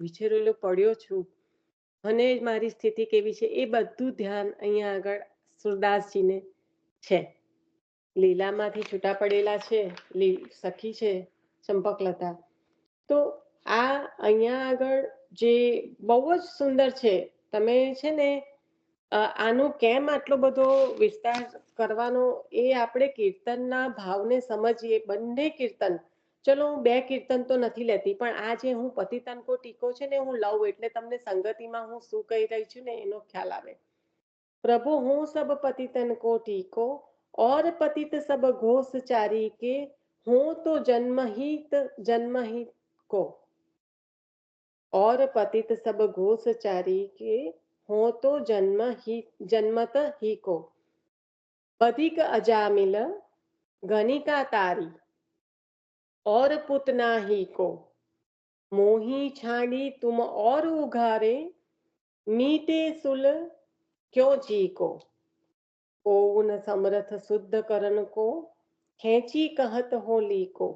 વિછેરેલો પડ્યો છું અને મારી સ્થિતિ કેવી છે એ બધું ધ્યાન અહીંયા આગળ સુરદાસજીને છે. લીલામાંથી છૂટા પડેલા છે, સખી છે ચંપકલતા. તો આ અહીંયા આગળ જે બહુ જ સુંદર છે. તમે છે ને આનો કેમ આટલો બધો વિસ્તાર કરવાનો, એ આપણે કીર્તનના ભાવને સમજીએ. બંને કીર્તન, ચલો હું 2 કીર્તન તો નથી લેતી, પણ આ જે હું પતિતન કો ટીકો છે ને હું લઉં એટલે તમને સંગતિમાં હું શું કહી રહી છું ને એનો ખ્યાલ આવે. પ્રભુ હું સબ પતિતન કો ટીકો और पतित सब घोषचारी के हो तो जन्महित को, और पतित सब घोषचारी के हो तो जन्मत ही को, अधिक अजामिल गणिका तारी और पुतना ही को, मोही छाड़ी तुम और उघारे, मीटे सुल क्यों जी को, ओन समर्थ शुद्ध करण को, खेची कहत होली को,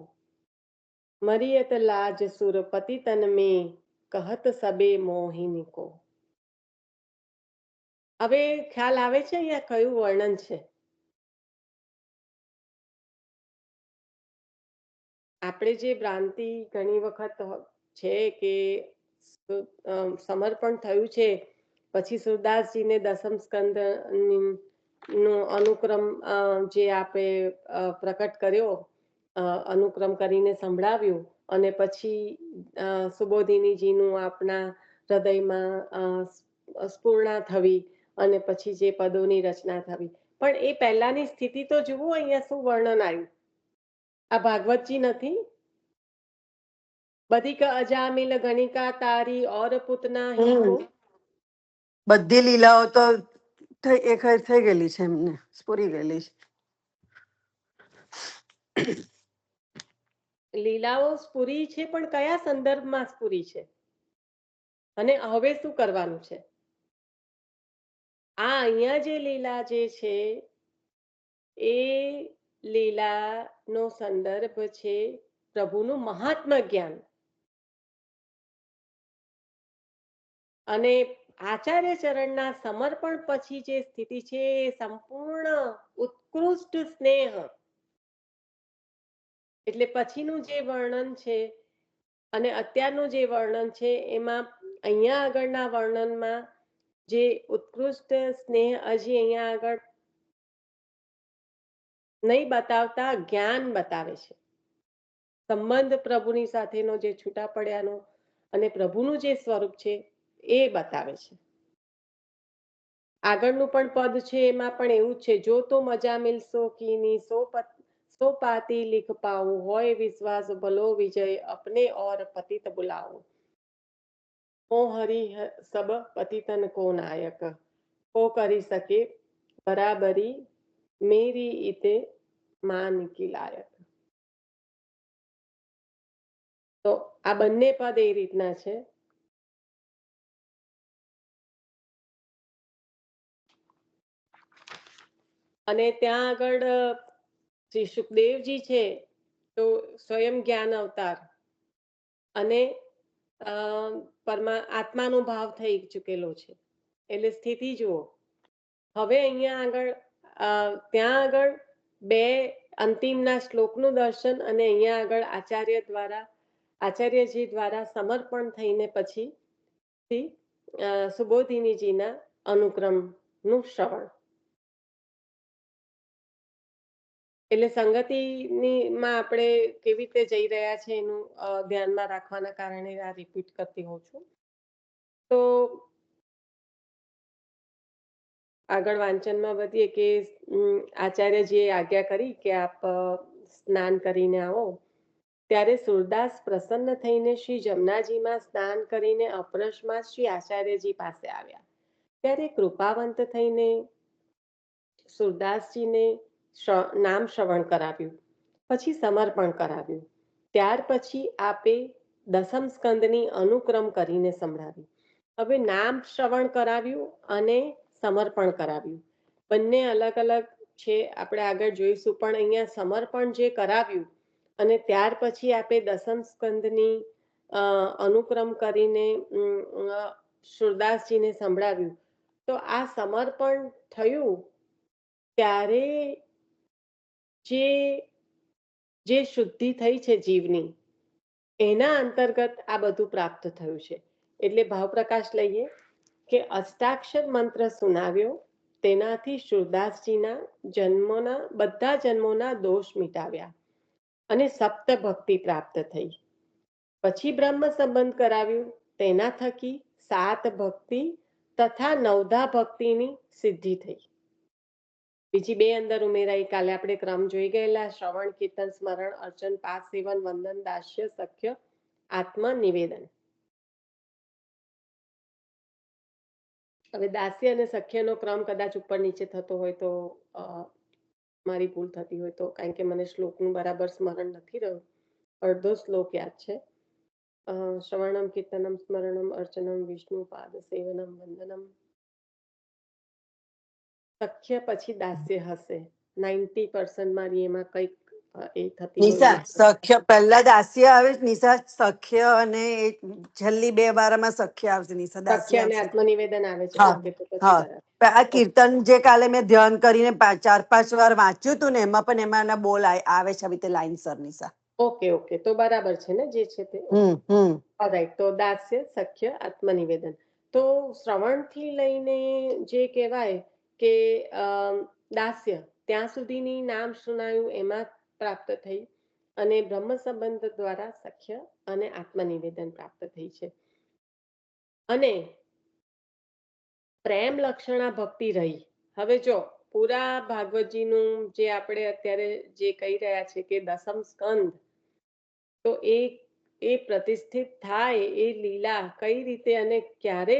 मरियत लाज सुर पतितन में कहत सबे मोहिनी को. હવે ખ્યાલ આવે છે અહીંયા કયું વર્ણન છે? આપણે જે ભ્રાંતિ ઘણી વખત છે કે સમર્પણ થયું છે પછી સુરદાસજીને દસમ સ્કંદ નો અનુક્રમ જે આપે પ્રકટ કર્યો, અનુક્રમ કરીને સંભળાવ્યું અને પછી સુબોધિનીજીનું આપણા હૃદયમાં સ્ફૂર્ણા થવી અને પછી જે પદોની રચના થવી. પણ એ પહેલાની સ્થિતિ તો જુઓ અહીંયા શું વર્ણન આવ્યું. આ ભાગવતજી નથી? બધી અજામિલ ગણિકા તારી ઓર પુતના હિકો. બધી લીલાઓ તો થઈ ગયેલી છે, એમને પૂરી ગયેલી છે. લીલાઓ સ્ફુરી છે, પણ કયા સંદર્ભમાં સ્ફુરી છે અને હવે શું કરવાનું છે? આ અહીંયા જે લીલા જે છે એ લીલાનો સંદર્ભ છે પ્રભુનું મહાત્મ જ્ઞાન. અને આચાર્ય ચરણના સમર્પણ પછી જે સ્થિતિ છે એ સંપૂર્ણ ઉત્કૃષ્ટ સ્નેહ. એટલે પછીનું જે વર્ણન છે અને અત્યારનું જે વર્ણન છે એમાં અહીંયા આગળના વર્ણનમાં જે ઉત્કૃષ્ટ સ્નેહ હજી અહીંયા આગળ નહીં બતાવતા જ્ઞાન બતાવે છે. સંબંધ પ્રભુની સાથેનો જે છૂટા પડ્યાનો અને પ્રભુનું જે સ્વરૂપ છે એ બતાવે છે. આગળનું પણ પદ છે એમાં પણ એવું છે, જો તો મજા મિલશો કીની સો પાતી लिख पाऊं, होय विश्वास भलो विजय अपने और पतित बुलाओ. ઓ હરિ સબ પતિતન કો નાયક, કો કરી શકે બરાબરી, મેરી ઇતે માન કી લાયક. તો આ બંને પદ એ રીતના છે. અને ત્યાં આગળ શ્રી સુખદેવજી છે તો સ્વયં જ્ઞાન અવતાર અને આત્માનો ભાવ થઈ ચૂકેલો છે, એટલે સ્થિતિ જુઓ. હવે અહીંયા આગળ ત્યાં આગળ બે અંતિમના શ્લોકનું દર્શન અને અહીંયા આગળ આચાર્યજી દ્વારા સમર્પણ થઈને પછી સુબોધિનીજીના અનુક્રમનું શ્રવણ. એટલે સંગતિમાં આપણે કેવી રીતે જઈ રહ્યા છે એનું ધ્યાનમાં રાખવાના કારણે આ રિપીટ કરતી હોઉં છું. તો આગળ વાંચનમાં વધીએ કે આચાર્યજીએ આજ્ઞા કરી કે આપ સ્નાન કરીને આવો. ત્યારે સુરદાસ પ્રસન્ન થઈને શ્રી જમનાજીમાં સ્નાન કરીને અપરશમાં શ્રી આચાર્યજી પાસે આવ્યા. ત્યારે કૃપાવંત થઈને સુરદાસજીને નામ શ્રવણ કરાવ્યું, પછી સમર્પણ કરાવ્યું. ત્યાર પછી આપે દસમ સ્કંદની અનુક્રમ કરીને સંભળાવી. હવે નામ શ્રવણ કરાવ્યું અને સમર્પણ કરાવ્યું, બંને અલગ અલગ છે, આપણે આગળ જોઈશું. પણ અહીંયા સમર્પણ જે કરાવ્યું અને ત્યાર પછી આપે દસમ સ્કંદની અનુક્રમ કરીને સુરદાસજીને સંભળાવ્યું. તો આ સમર્પણ થયું ત્યારે જે શુદ્ધિ થઈ છે જીવની, એના અંતર્ગત આ બધું પ્રાપ્ત થયું છે. એટલે ભાવપ્રકાશ લઈએ કે અષ્ટાક્ષર મંત્ર સુનાવ્યો, તેનાથી સુરદાસજીના બધા જન્મોના દોષ મિટાવ્યા અને સપ્ત ભક્તિ પ્રાપ્ત થઈ. પછી બ્રહ્મ સંબંધ કરાવ્યું, તેના થકી 7 ભક્તિ તથા 9ધા ભક્તિની સિદ્ધિ થઈ. બીજી 2 અંદર ઉમેરાઈ. કાલે આપણે ક્રમ જોઈ ગયેલા: શ્રવણ, કીર્તન, સ્મરણ, અર્ચન, પાઠ, સેવન, વંદન, દાસ્ય, સખ્ય, આત્મ નિવેદન. હવે દાસ્ય અને સખ્યનો ક્રમ કદાચ ઉપર નીચે થતો હોય તો મારી ભૂલ થતી હોય તો, કારણ કે મને શ્લોકનું બરાબર સ્મરણ નથી રહ્યું. અડધો શ્લોક યાદ છે. શ્રવણમ, કીર્તનમ, સ્મરણમ, અર્ચનમ, વિષ્ણુ પાદ સેવનમ, વંદનમ. સખ્ય પછી દાસ્ય હશે. 90% મારી એમાં કઈક એ થતી નિશા સખ્ય પહેલા દાસ્ય આવે, નિશા સખ્ય, અને છેલ્લી 2 વારમાં સખ્ય આવશે. નિશા દાસ્ય અને આવશે. આત્મનિવેદન આવે છે. હા ઓકે, તો પછી હા. બરાબર. આ કીર્તન જે કાલે મેં ધ્યાન કરીને 4-5 વાર વાંચ્યું હતું ને, એમાં પણ એના બોલ આવે છે આવી રીતે લાઈનસર. નિશા ઓકે, તો બરાબર છે ને જે છે તે. રાઈટ. તો દાસ્ય, સખ્ય, આત્મનિવેદન. તો શ્રવણથી લઈને જે કહેવાય કે દાસ્ય ત્યાં સુધીની નામ સુનાયું એમાં પ્રાપ્ત થઈ, અને બ્રહ્મ સંબંધ દ્વારા સખ્ય અને આત્મનિવેદન પ્રાપ્ત થઈ છે. અને પ્રેમ લક્ષણા ભક્તિ રહી. હવે જો પૂરા ભાગવતજીનું જે આપણે અત્યારે જે કહી રહ્યા છે કે દસમ સ્કંદ, તો એ પ્રતિષ્ઠિત થાય એ લીલા કઈ રીતે અને ક્યારે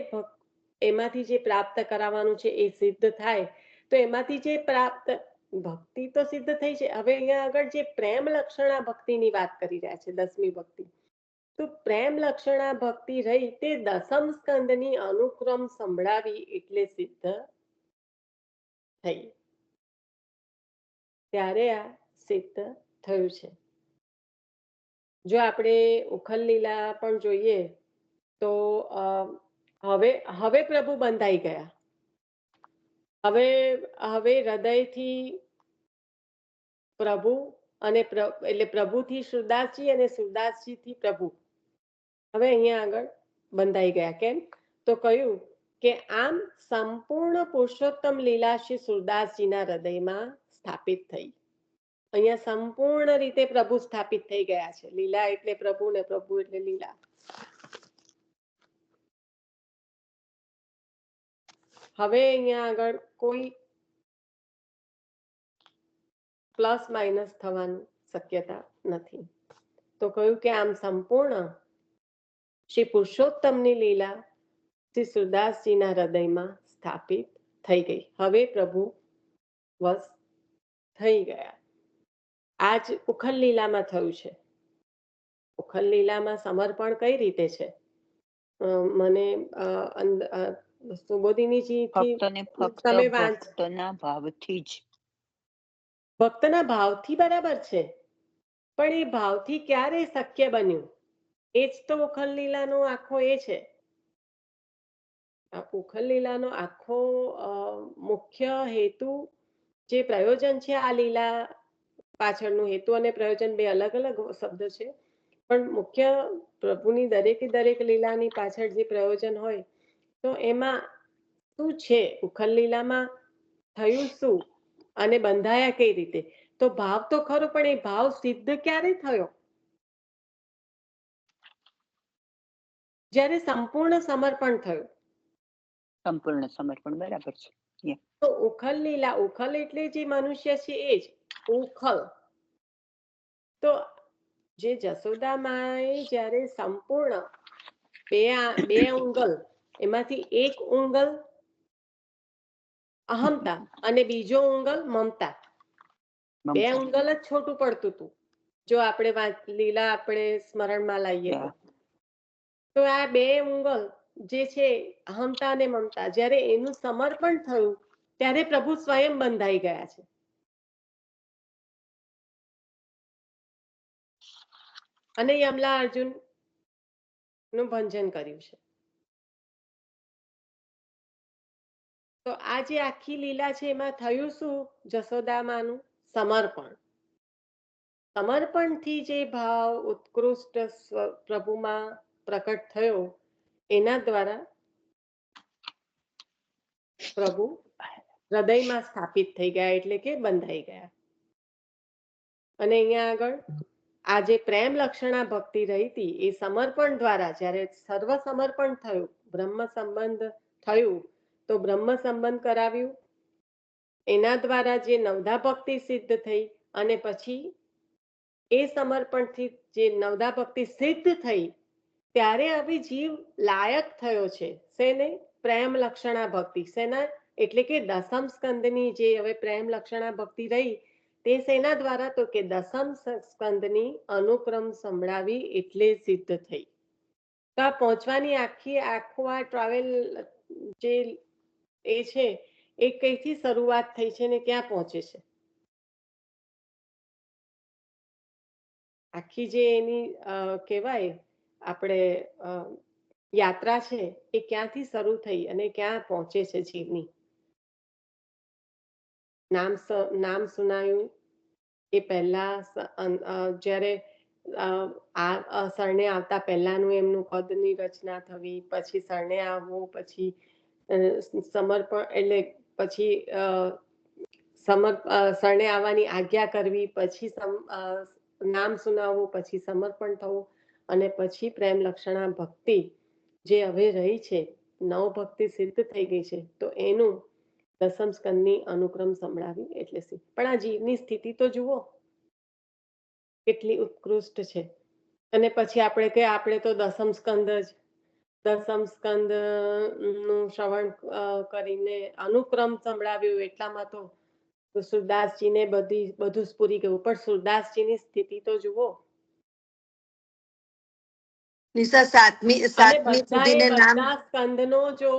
એમાંથી જે પ્રાપ્ત કરાવવાનું છે એ સિદ્ધ થાય. તો એમાંથી જે પ્રાપ્ત ભક્તિ તો સિદ્ધ થઈ છે. હવે અહીંયા આગળ જે પ્રેમ લક્ષણા ભક્તિની વાત કરી રહ્યા છે, 10મી ભક્તિ, તો પ્રેમ લક્ષણા ભક્તિ રહી તે દસમ સ્કંદની અનુક્રમ સંભળાવી એટલે સિદ્ધ થઈ. ત્યારે આ સિદ્ધ થયું છે. જો આપણે ઉખલ લીલા પણ જોઈએ તો હવે પ્રભુ બંધાઈ ગયા. હવે હૃદયથી પ્રભુ અને એટલે પ્રભુથી સુરદાસજી અને સુરદાસજીથી પ્રભુ હવે અહીંયા આગળ બંધાઈ ગયા. કેમ? તો કહ્યું કે આમ સંપૂર્ણ પુરુષોત્તમ લીલા શ્રી સુરદાસજીના હૃદયમાં સ્થાપિત થઈ. અહીંયા સંપૂર્ણ રીતે પ્રભુ સ્થાપિત થઈ ગયા છે. લીલા એટલે પ્રભુ ને પ્રભુ એટલે લીલા. હવે અહીંયા આગળ કોઈ પ્લસ માઇનસ થવાની શક્યતા નથી. તો કહ્યું કે આમ સંપૂર્ણ શ્રી પુરુષોત્તમની લીલા શ્રી સુરદાસજીના હૃદયમાં સ્થાપિત થઈ ગઈ. હવે પ્રભુ વશ થઈ ગયા. આજ ઉખલ લીલામાં થયું છે. ઉખલ લીલામાં સમર્પણ કઈ રીતે છે? મને સુબોધિનીજીથી ફક્ત ને ફક્ત તમે વાંચ. ભક્તના ભાવથી જ. ભક્તના ભાવથી બરાબર છે, પણ એ ભાવથી ક્યારે શક્ય બન્યું? એ જ તો ઉખલ લીલાનો આખો એ છે. આ ઉખલ લીલાનો આખો મુખ્ય હેતુ, જે પ્રયોજન છે, આ લીલા પાછળનું હેતુ અને પ્રયોજન બે અલગ અલગ શબ્દ છે, પણ મુખ્ય પ્રભુની દરેક લીલાની પાછળ જે પ્રયોજન હોય, તો એમાં શું છે? ઉખલ લીલામાં થયું શું અને બંધાયા કઈ રીતે? તો ભાવ તો ખરો, પણ એ ભાવ સિદ્ધ ક્યારે થયો? જ્યારે સંપૂર્ણ સમર્પણ થયું. સંપૂર્ણ સમર્પણ, બરાબર છે. તો ઉખલ લીલા, ઉખલ એટલે જે મનુષ્ય છે એ જ ઉખલ. તો જે જશોદામાએ જ્યારે સંપૂર્ણ બે ઉંગલ, એમાંથી એક ઉંગલ અહમતા અને બીજો ઉંગલ મમતા, બે ઉંગલ જ છોટું પડતું હતું જો આપણે લીલા આપણે સ્મરણમાં લાવીએ તો આ બે ઉંગલ જે છે અહમતા અને મમતા, જ્યારે એનું સમર્પણ થયું ત્યારે પ્રભુ સ્વયં બંધાઈ ગયા છે. અને યમલા અર્જુન નું ભંજન કર્યું છે. તો આ જે આખી લીલા છે એમાં થયું શું? જશોદામાનું સમર્પણ. સમર્પણથી જે ભાવ ઉત્કૃષ્ટ પ્રભુમાં પ્રકટ થયો, એના દ્વારા પ્રભુ હૃદયમાં સ્થાપિત થઈ ગયા, એટલે કે બંધાઈ ગયા. અને અહીંયા આગળ આ જે પ્રેમ લક્ષણા ભક્તિ રહી હતી, એ સમર્પણ દ્વારા જ્યારે સર્વ સમર્પણ થયું, બ્રહ્મ સંબંધ થયું, તો બ્રહ્મ સંબંધ કરાવ્યું, એના દ્વારા જે નવધા ભક્તિ સિદ્ધ થઈ, અને પછી એ સમર્પણથી જે નવધા ભક્તિ સિદ્ધ થઈ, ત્યારે હવે જીવ લાયક થયો છે શેને? પ્રેમ લક્ષણા ભક્તિ. શેના? એટલે કે દસમ સ્કંદની જે હવે પ્રેમ લક્ષણા ભક્તિ રહી, તે શેના દ્વારા? તો કે દસમ સ્કંદની અનુક્રમ સંભળાવી એટલે સિદ્ધ થઈ. તો આ પહોંચવાની આખું આ ટ્રાવેલ જે એ છે, એ કઈથી શરૂઆત થઈ છે ને ક્યાં પહોંચે છે? આખી જે એની કહેવાય આપણે યાત્રા છે, એ ક્યાંથી શરૂ થઈ અને ક્યાં પહોંચે છે જીવની? નામ સુનાયું એ પહેલા, જ્યારે શરણે આવતા પહેલાનું એમનું પદની રચના થવી, પછી શરણે આવવું, પછી સમર્પણ એટલે પછી શરણે આવવાની આજ્ઞા કરવી, પછી નામ સુનાવવું, પછી સમર્પણ થવું, અને પછી પ્રેમ લક્ષણા ભક્તિ જે હવે રહી છે, નવ ભક્તિ સિદ્ધ થઈ ગઈ છે, તો એનું દસમ સ્કંદની અનુક્રમ સંભળાવી એટલે સિદ્ધ. પણ આ જીવની સ્થિતિ તો જુઓ કેટલી ઉત્કૃષ્ટ છે. અને પછી આપણે તો દસમ સ્કંદ નું શ્રવણ કરીને અનુક્રમ સંભળાવ્યું, એટલામાં તો સુરદાસજીને બધું જ પૂરી ગયું. પણ સુરદાસજીની સ્થિતિ તો જુઓ. બધા સ્કંદનો જો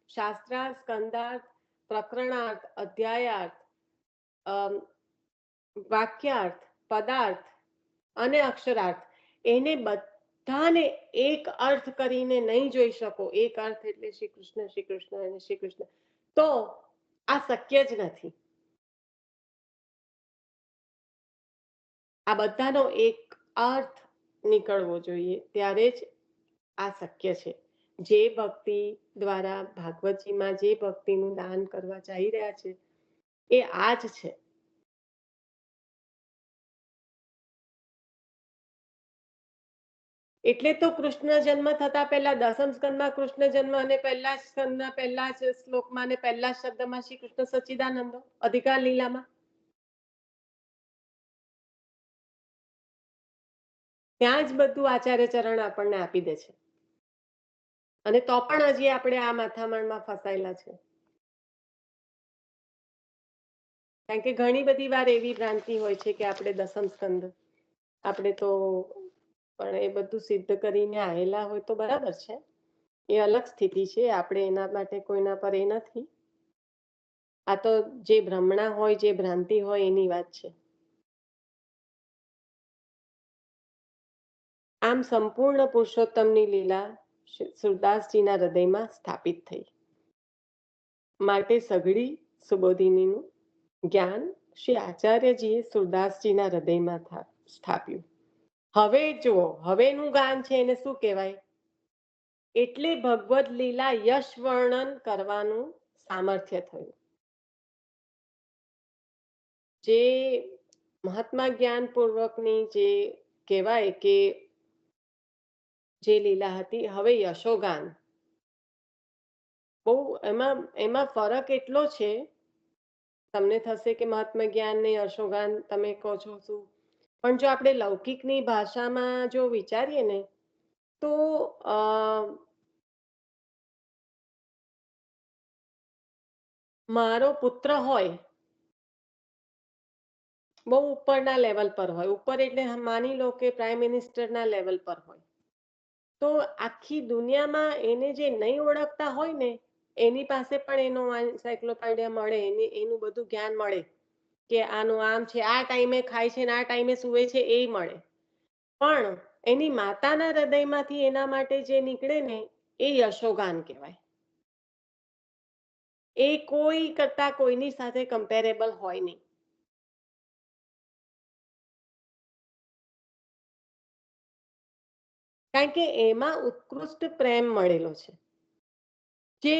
શાસ્ત્રાર્થ, સ્કંદાર્થ, પ્રકરણાર્થ, અધ્યાયાર્થ, વાક્યાર્થ, પદાર્થ અને અક્ષરાર્થ, એને બધાને એક અર્થ કરીને નહીં જોઈ શકો. એક અર્થ એટલે શ્રી કૃષ્ણ, શ્રી કૃષ્ણ અને શ્રી કૃષ્ણ. તો આ શક્ય જ નથી. આ બધાનો એક અર્થ નીકળવો જોઈએ, ત્યારે જ આ શક્ય છે. જે ભક્તિ દ્વારા ભાગવતજીમાં જે ભક્તિનું દાન કરવા જઈ રહ્યા છે, એ આ જ છે. એટલે તો કૃષ્ણ જન્મ થતા પહેલા દસમ સ્કંદમાં કૃષ્ણ જન્મ, અને પહેલા સ્કંદના પહેલા જ શ્લોકમાં અને પહેલા શબ્દમાં શ્રી કૃષ્ણ સચ્ચિદાનંદ અધિકાર લીલામાં. ત્યાં જ બધું આચાર્ય ચરણ આપણને આપી દે છે, અને તો પણ હજી આપણે આ માથામણમાં ફસાયેલા છે. કારણ કે ઘણી બધી વાર એવી ભ્રાંતિ હોય છે કે આપણે દસમ સ્કંદ આપણે તો, પણ એ બધું સિદ્ધ કરીને આવેલા હોય તો બરાબર છે, એ અલગ સ્થિતિ છે, આપણે એના માટે કોઈના પર એ નથી. આ તો જે ભ્રમણા હોય, જે ભ્રાંતિ હોય એની વાત છે. આમ સંપૂર્ણ પુરુષોત્તમની લીલા સુરદાસજીના હૃદયમાં સ્થાપિત થઈ. માટે સઘળી સુબોધિનીનું જ્ઞાન શ્રી આચાર્યજીએ સુરદાસજીના હૃદયમાં સ્થાપ્યું. હવે જુઓ, હવેનું ગાન છે એને શું કહેવાય? એટલે ભગવદ લીલા યશ વર્ણન કરવાનું સામર્થ્ય થયું. જે મહાત્મા જ્ઞાન પૂર્વકની જે કહેવાય કે જે લીલા હતી, હવે યશોગાન. બહુ એમાં ફરક એટલો છે, તમને થશે કે મહાત્મા જ્ઞાન ને યશોગાન તમે કહો છો શું, પણ જો આપણે લૌકિકની ભાષામાં જો વિચારીએ ને તો મારો પુત્ર હોય, બહુ ઉપરના લેવલ પર હોય, ઉપર એટલે માની લો કે પ્રાઇમ મિનિસ્ટરના લેવલ પર હોય, તો આખી દુનિયામાં એને જે નહીં ઓળખતા હોય ને એની પાસે પણ એનો એન્સાઇક્લોપીડિયા મળે, એનું બધું જ્ઞાન મળે કે આનું આમ છે, આ ટાઈમે ખાય છે ને આ ટાઈમે સૂવે છે, એ મળે. પણ એની માતાના હૃદયમાંથી એના માટે જે નીકળે ને એ યશોગાન કહેવાય. એ કોઈ કરતા કોઈની સાથે કમ્પેરેબલ હોય નહીં. કારણ કે એમાં ઉત્કૃષ્ટ પ્રેમ મળેલો છે, જે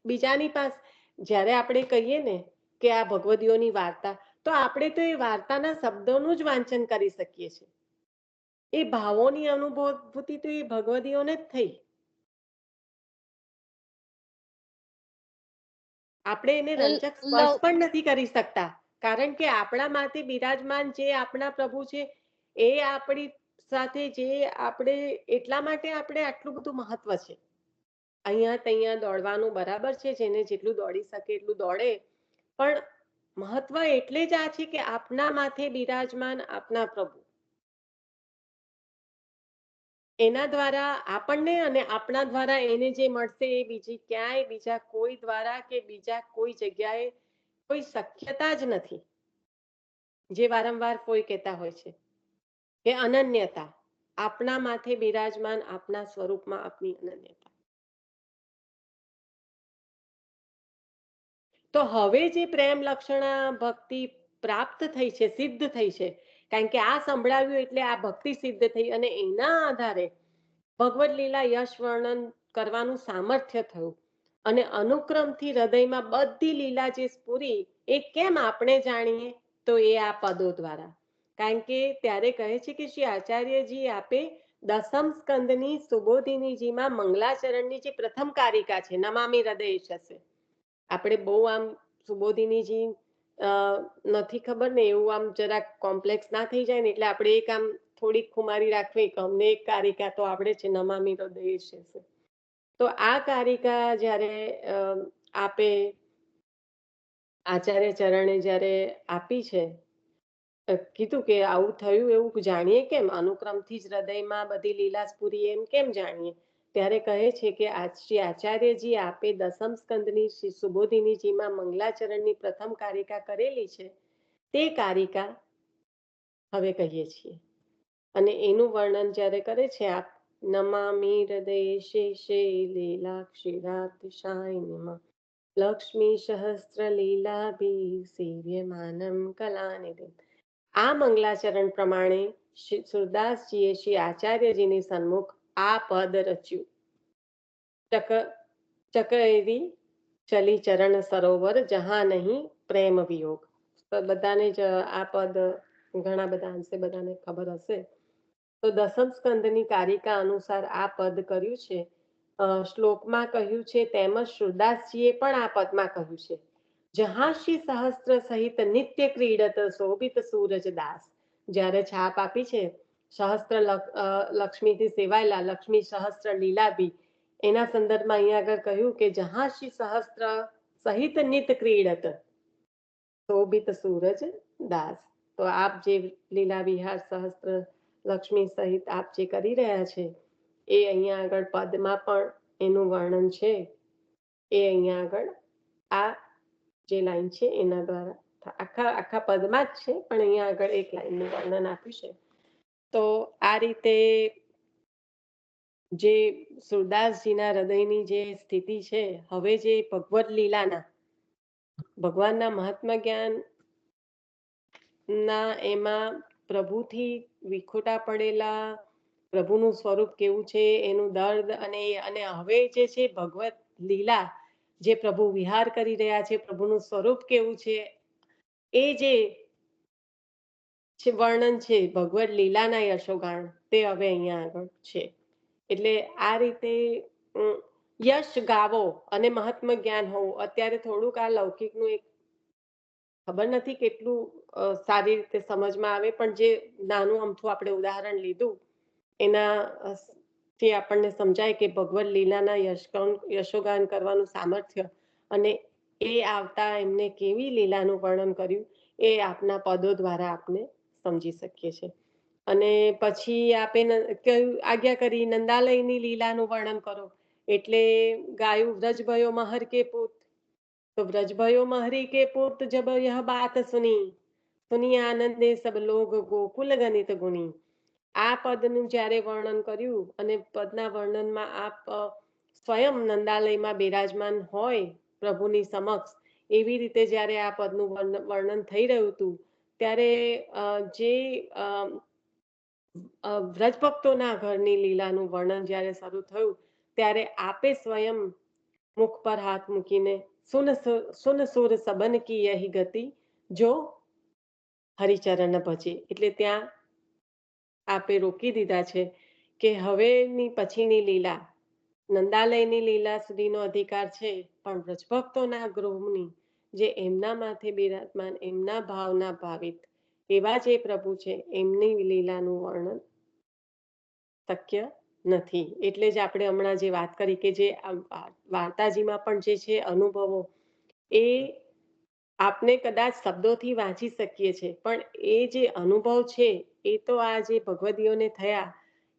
બીજાની પાસે. જ્યારે આપણે કહીએ ને કે આ ભગવદીઓની વાર્તા, તો આપણે તો એ વાર્તાના શબ્દોનું જ વાંચન કરી શકીએ છીએ. એ ભાવોની અનુભૂતિ તો એ ભગવદીઓને જ થઈ. આપણે એને રંજક સ્પર્શ પણ નથી કરી શકતા, કારણ કે આપણા માથે બિરાજમાન જે આપણા પ્રભુ છે એ આપણી સાથે જે આપણે, એટલા માટે આપણે આટલું બધું મહત્વ છે. અહીંયા ત્યાં દોડવાનું બરાબર છે, જેને જેટલું દોડી શકે એટલું દોડે, પણ મહત્વ એટલે જ આ છે કે આપના માથે બિરાજમાન આપના પ્રભુ, એના દ્વારા આપણને અને આપણા દ્વારા એને જે મળશે એ બીજી ક્યાંય બીજા કોઈ દ્વારા કે બીજા કોઈ જગ્યાએ કોઈ શક્યતા જ નથી. જે વારંવાર કોઈ કહેતા હોય છે કે અનન્યતા, આપના માથે બિરાજમાન આપના સ્વરૂપમાં આપની અનન્યતા. તો હવે જે પ્રેમ લક્ષણા ભક્તિ પ્રાપ્ત થઈ છે, સિદ્ધ થઈ છે, કારણ કે આ સંભળાવ્યું એટલે આ ભક્તિ સિદ્ધ થઈ, અને એના આધારે ભગવદ લીલા યશ વર્ણન કરવાનું સામર્થ્ય થયું, અને અનુક્રમથી હૃદયમાં બધી લીલા જે સ્ફુરી, એ કેમ આપણે જાણીએ? તો એ આ પદો દ્વારા. કારણ કે ત્યારે કહે છે કે શ્રી આચાર્યજી આપે દસમ સ્કંદની સુબોધિનીજીમાં મંગલાચરણની જે પ્રથમ કારિકા છે, નમામિ હૃદય થશે. આપણે બહુ આમ સુબોધિનીજી નથી ખબર ને, એવું આમ જરાક કોમ્પ્લેક્સ ના થઈ જાય ને, એટલે આપણે એક આમ થોડીક ખુમારી રાખવી કે અમને એક કારિકા તો આપણે છે, નમામિ હૃદય છે. તો આ કારિકા જ્યારે આપે આચાર્ય ચરણે જ્યારે આપી છે, કીધું કે આવું થયું એવું જાણીએ કેમ? અનુક્રમથી જ હૃદયમાં બધી લીલા સ્ફુરી, એમ કેમ જાણીએ? ત્યારે કહે છે કે શ્રી આચાર્યજી આપે દસમ સ્કંદની શ્રી સુબોધિનીજીમાં મંગલાચરણની પ્રથમ કારિકા કરેલી છે, તે કારિકા હવે કહીએ છીએ. અને એનું વર્ણન જ્યારે કરે છે આપ, નમામિ હૃદય શેષે લીલાક્ષિરાતિશાયિનીમાં લક્ષ્મી સહસ્ત્ર લીલાભી સેવ્યમાનમ કલાનિધિ. આ મંગલાચરણ પ્રમાણે શ્રી સુરદાસજીએ શ્રી આચાર્યજીની સન્મુખ આ પદ રચ્યું. ચકએવી ચલી ચરણ સરોવર જહાં નહીં પ્રેમ વિયોગ. બધાને જ આ પદ ઘણા બધા અંશે બધાને ખબર હશે. તો દસમ સ્કંદની કારિકા અનુસાર આ પદ કર્યું છે. શ્લોકમાં કહ્યું છે તેમજ સુરદાસજીએ પણ આ પદમાં કહ્યું છે, જહાં શ્રી સહસ્ત્ર સહિત નિત્ય ક્રીડત શોભિત સૂરજ દાસ. જ્યારે છાપ આપી છે લક્ષ્મીથી સેવાયેલા લક્ષ્મી સહસ્ત્ર લીલા બી એના સંદર્ભમાં અહીંયા આગળ કહ્યું કે જહાં શ્રી સહસ્ત્ર સહિત નિત ક્રીડત શોભિત સૂરજ દાસ. તો આપ જે લીલા વિહાર સહસ્ત્ર લક્ષ્મી સહિત આપ જે કરી રહ્યા છે એ અહીંયા આગળ પદમાં પણ એનું વર્ણન છે. એ અહીંયા આગળ આ જે લાઈન છે એના દ્વારા આખા પદમાં જ છે, પણ અહીંયા આગળ એક લાઈનનું વર્ણન આપ્યું છે. તો આ રીતે જે સુરદાસજીના હૃદયની જે સ્થિતિ છે, હવે જે ભગવદ લીલાના ભગવાનના મહાત્મા જ્ઞાન ના એમાં પ્રભુથી વિખોટા પડેલા પ્રભુનું સ્વરૂપ કેવું છે એનું દર્દ અને હવે જે છે ભગવત લીલા જે પ્રભુ વિહાર કરી રહ્યા છે, પ્રભુનું સ્વરૂપ કેવું છે એ જે વર્ણન છે ભગવદ લીલાના યશોગાન તે હવે અહીંયા આગળ છે. એટલે આ રીતે યશ ગાવો અને મહાત્મા જ્ઞાન હોવું. અત્યારે થોડુંક આ લૌકિકનું એક ખબર નથી કેટલું સારી રીતે સમજમાં આવે, પણ જે નાનું અમથું આપણે ઉદાહરણ લીધું એના થી આપણને સમજાય કે ભગવદ લીલાના યશોગાન કરવાનું સામર્થ્ય અને એ આવતા એમને કેવી લીલાનું વર્ણન કર્યું એ આપના પદો દ્વારા આપણે સમજી શકીએ છીએ. અને પછી આપે આજ્ઞા કરી નંદાલયની લીલાનું વર્ણન કરો, એટલે ગાયું વ્રજ ભયો મહર કે પુત. તો વ્રજ ભયો મહરી કે પુત જબ यह बात સુની આનંદે સબ લોગ ગોકુલ ગણિત ગુણી. આ પદનું જ્યારે વર્ણન કર્યું અને પદના વર્ણનમાં આપ સ્વયં નંદાલયમાં બિરાજમાન હોય પ્રભુની સમક્ષ એવી રીતે જ્યારે આ પદનું વર્ણન થઈ રહ્યું હતું ત્યારે જે વ્રજભક્તોના ઘરની લીલાનું વર્ણન જ્યારે શરૂ થયું ત્યારે આપે સ્વયં મુખ પર હાથ મૂકીને સુન સુર સબન કી યહી ગતિ જો હરિચરણ ભજે. એટલે ત્યાં આપે રોકી દીધા છે કે હવેની પછીની લીલા નંદાલયની લીલા સુધીનો અધિકાર છે, પણ વ્રજભક્તોના ગૃહની જે એમના માથે બિરાજમાન એમના ભાવના ભાવિત એવા જે પ્રભુ છે એમની લીલાનું વર્ણન શક્ય નથી. એટલે જ આપણે હમણાં જે વાત કરી કે જે વાર્તાજીમાં પણ જે છે અનુભવો એ આપને કદાચ શબ્દોથી વાંચી શકીએ છીએ, પણ એ જે અનુભવ છે એ તો આ જે ભગવદીઓને થયા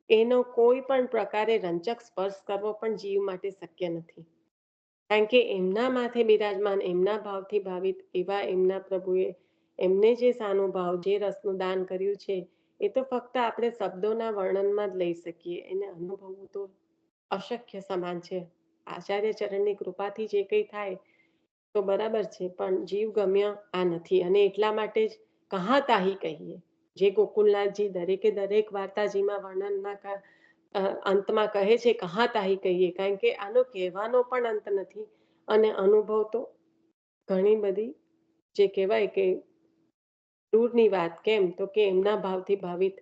એનો કોઈ પણ પ્રકારે રંચક સ્પર્શ કરવો પણ જીવ માટે શક્ય નથી. કારણ કે એમના માથે બિરાજમાન એમના ભાવથી ભાવિત એવા એમના પ્રભુએ એમને જે સાનુભાવ જે રસનું દાન કર્યું છે એ તો ફક્ત આપણે શબ્દોના વર્ણનમાં જ લઈ શકીએ, એને અનુભવવું તો અશક્ય સમાન છે. આચાર્ય ચરણની કૃપાથી જે કંઈ થાય તો બરાબર છે, પણ જીવ ગમ્ય આ નથી. અને એટલા માટે જ કહા તાહી કહીએ, જે ગોકુલનાથજી દરેકે દરેક વાર્તાજીમાં વર્ણનના અંતમાં કહે છે કહા તાહી કહીએ, કારણ કે આનો કહેવાનો પણ અંત નથી અને અનુભવ તો ઘણી બધી જે કહેવાય કે દૂરની વાત. કેમ તો કે એમના ભાવથી ભાવિત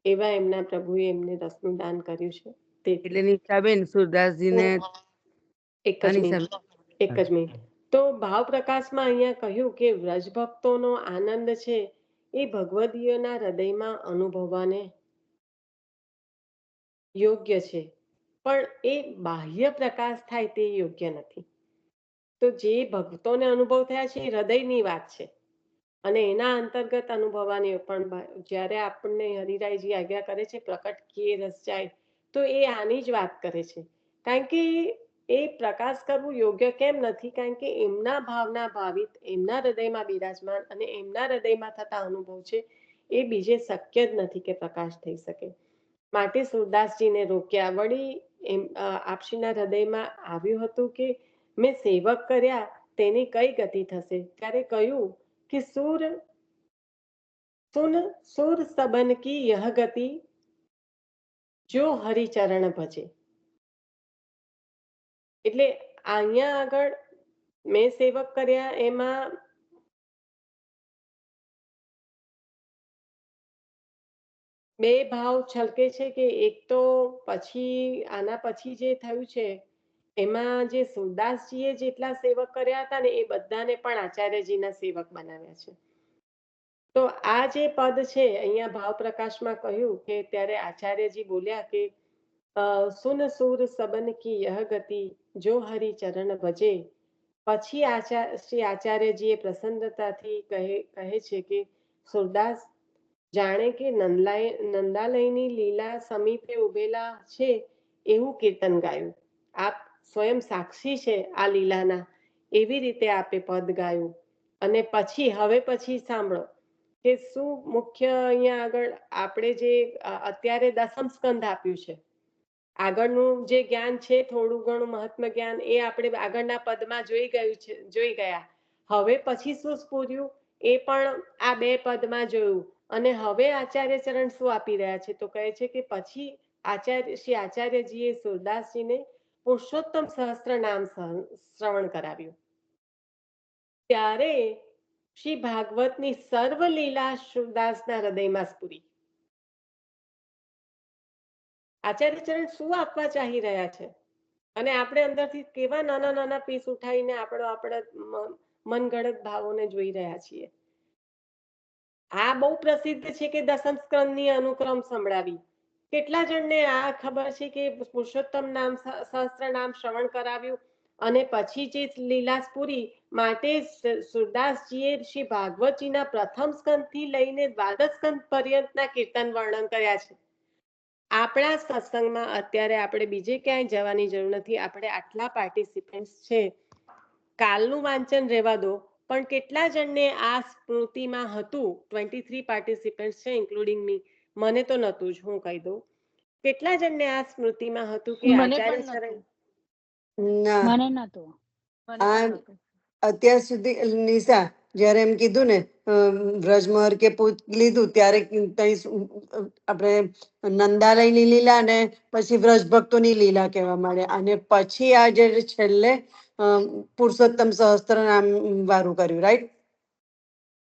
એવા એમના પ્રભુએ એમને રસનું દાન કર્યું છે. એટલે નિશાબેન સુરદાસજીને એક જ મિનિટ. તો ભાવ પ્રકાશમાં અહીંયા કહ્યું કે વ્રજભક્તોનો આનંદ છે એ ભગવદીયોના હૃદયમાં અનુભવવાને યોગ્ય છે, પણ એ બાહ્ય પ્રકાશ થાય તે યોગ્ય નથી. તો જે ભક્તોને અનુભવ થયા છે એ હૃદયની વાત છે અને એના અંતર્ગત અનુભવવાની. પણ જ્યારે આપણને હરિરાયજી આજ્ઞા કરે છે પ્રકટ કિયે રસ જાય, તો એ આની જ વાત કરે છે. કારણ કે એ પ્રકાશ કરવું યોગ્ય કેમ નથી? કારણ કે એમના ભાવના ભાવિત એમના હૃદયમાં બિરાજમાન અને એમના હૃદયમાં થતા અનુભવ છે એ બીજે શક્ય જ નથી કે પ્રકાશ થઈ શકે. માટે સુરદાસજીને રોક્યા. વળી આપશ્રીના હૃદયમાં આવ્યું હતું કે મેં સેવક કર્યા તેની કઈ ગતિ થશે? ત્યારે કહ્યું કે સુર સબન કી યહ ગતિ જો હરિચરણ ભજે. એટલે અહીંયા આગળ મેં સેવક કર્યા એમાં બે ભાવ છલકે છે કે એક તો પછી આના પછી જે થયું છે એમાં જે સુરદાસજીએ જેટલા સેવક કર્યા હતા ને એ બધાને પણ આચાર્યજીના સેવક બનાવ્યા છે. તો આ જે પદ છે અહીંયા ભાવ પ્રકાશમાં કહ્યું કે ત્યારે આચાર્યજી બોલ્યા કે સુન સુર સબન કી યહ ગતિ જો હરિ ચરણ ભજે. પછી શ્રી આચાર્યજીએ પ્રસન્નતાથી કહે છે કે સુરદાસ જાણે કે નંદાલયની લીલા સમીપે ઉભેલા છે એવું કીર્તન ગાયું. આપ સ્વયં સાક્ષી છે આ લીલાના, એવી રીતે આપે પદ ગાયું. અને પછી સાંભળો કે શું મુખ્ય અહીંયા આગળ આપણે જે અત્યારે દસમ સ્કંદ આપ્યું છે, આગળનું જે જ્ઞાન છે થોડું ઘણું મહાત્મ જ્ઞાન એ આપણે આગળના પદમાં જોઈ ગયા. હવે પછી શું સ્ફુર્યું એ પણ આ બે પદમાં જોયું. અને હવે આચાર્ય ચરણ શું આપી રહ્યા છે, તો કહે છે કે પછી શ્રી આચાર્યજીએ સુરદાસજીને પુરુષોત્તમ સહસ્ત્ર નામ શ્રવણ કરાવ્યું. ત્યારે શ્રી ભાગવતની સર્વ લીલા સુરદાસના હૃદયમાં સ્ફુરી. આચાર્ય ચરણ શું આપવા ચાહી રહ્યા છે, અને આપણે અંદરથી કેવા નાના નાના પીસ ઉઠાવીને આપણે મનગળત ભાવોને જોઈ રહ્યા છીએ. આ બહુ પ્રસિદ્ધ છે કે દસમ સ્કંદની અનુક્રમ સંભળાવી. કેટલા જણને આ ખબર છે કે પુરુષોત્તમ નામ સહસ્ત્ર નામ શ્રવણ કરાવ્યું અને પછી જે લીલા સ્ફુરી માટે સુરદાસજીએ શ્રી ભાગવતજીના પ્રથમ સ્કંદથી લઈને દ્વાદશ સ્કંદ પર્યંતના કીર્તન વર્ણન કર્યા છે. આપણા સત્સંગમાં અત્યારે આપણે બીજે ક્યાંય જવાની જરૂર નથી. આપણે આટલા પાર્ટિસિપન્ટ્સ છે, કાલનું વાંચન રહેવા દો, પણ કેટલા જણને આ સ્મૃતિમાં હતું? 23 પાર્ટિસિપન્ટ્સ છે ઇન્ક્લુડિંગ મી. મને તો નહોતું જ, હું કહી દઉં. કેટલા જણને આ સ્મૃતિમાં હતું કે મને આચાર્ય પણ ચરણ? ના મને નતું. આ અત્યાર સુધી નિશા જયારે એમ કીધું ને વ્રજમહર કે પૂત લીધું ત્યારે આપણે નંદાલયની લીલા ને પછી વ્રજ ભક્તોની લીલા કહેવા માંડે, અને પછી આ જે છેલ્લે પુરુષોત્તમ સહસ્ત્ર નામ વાળું કર્યું, રાઈટ?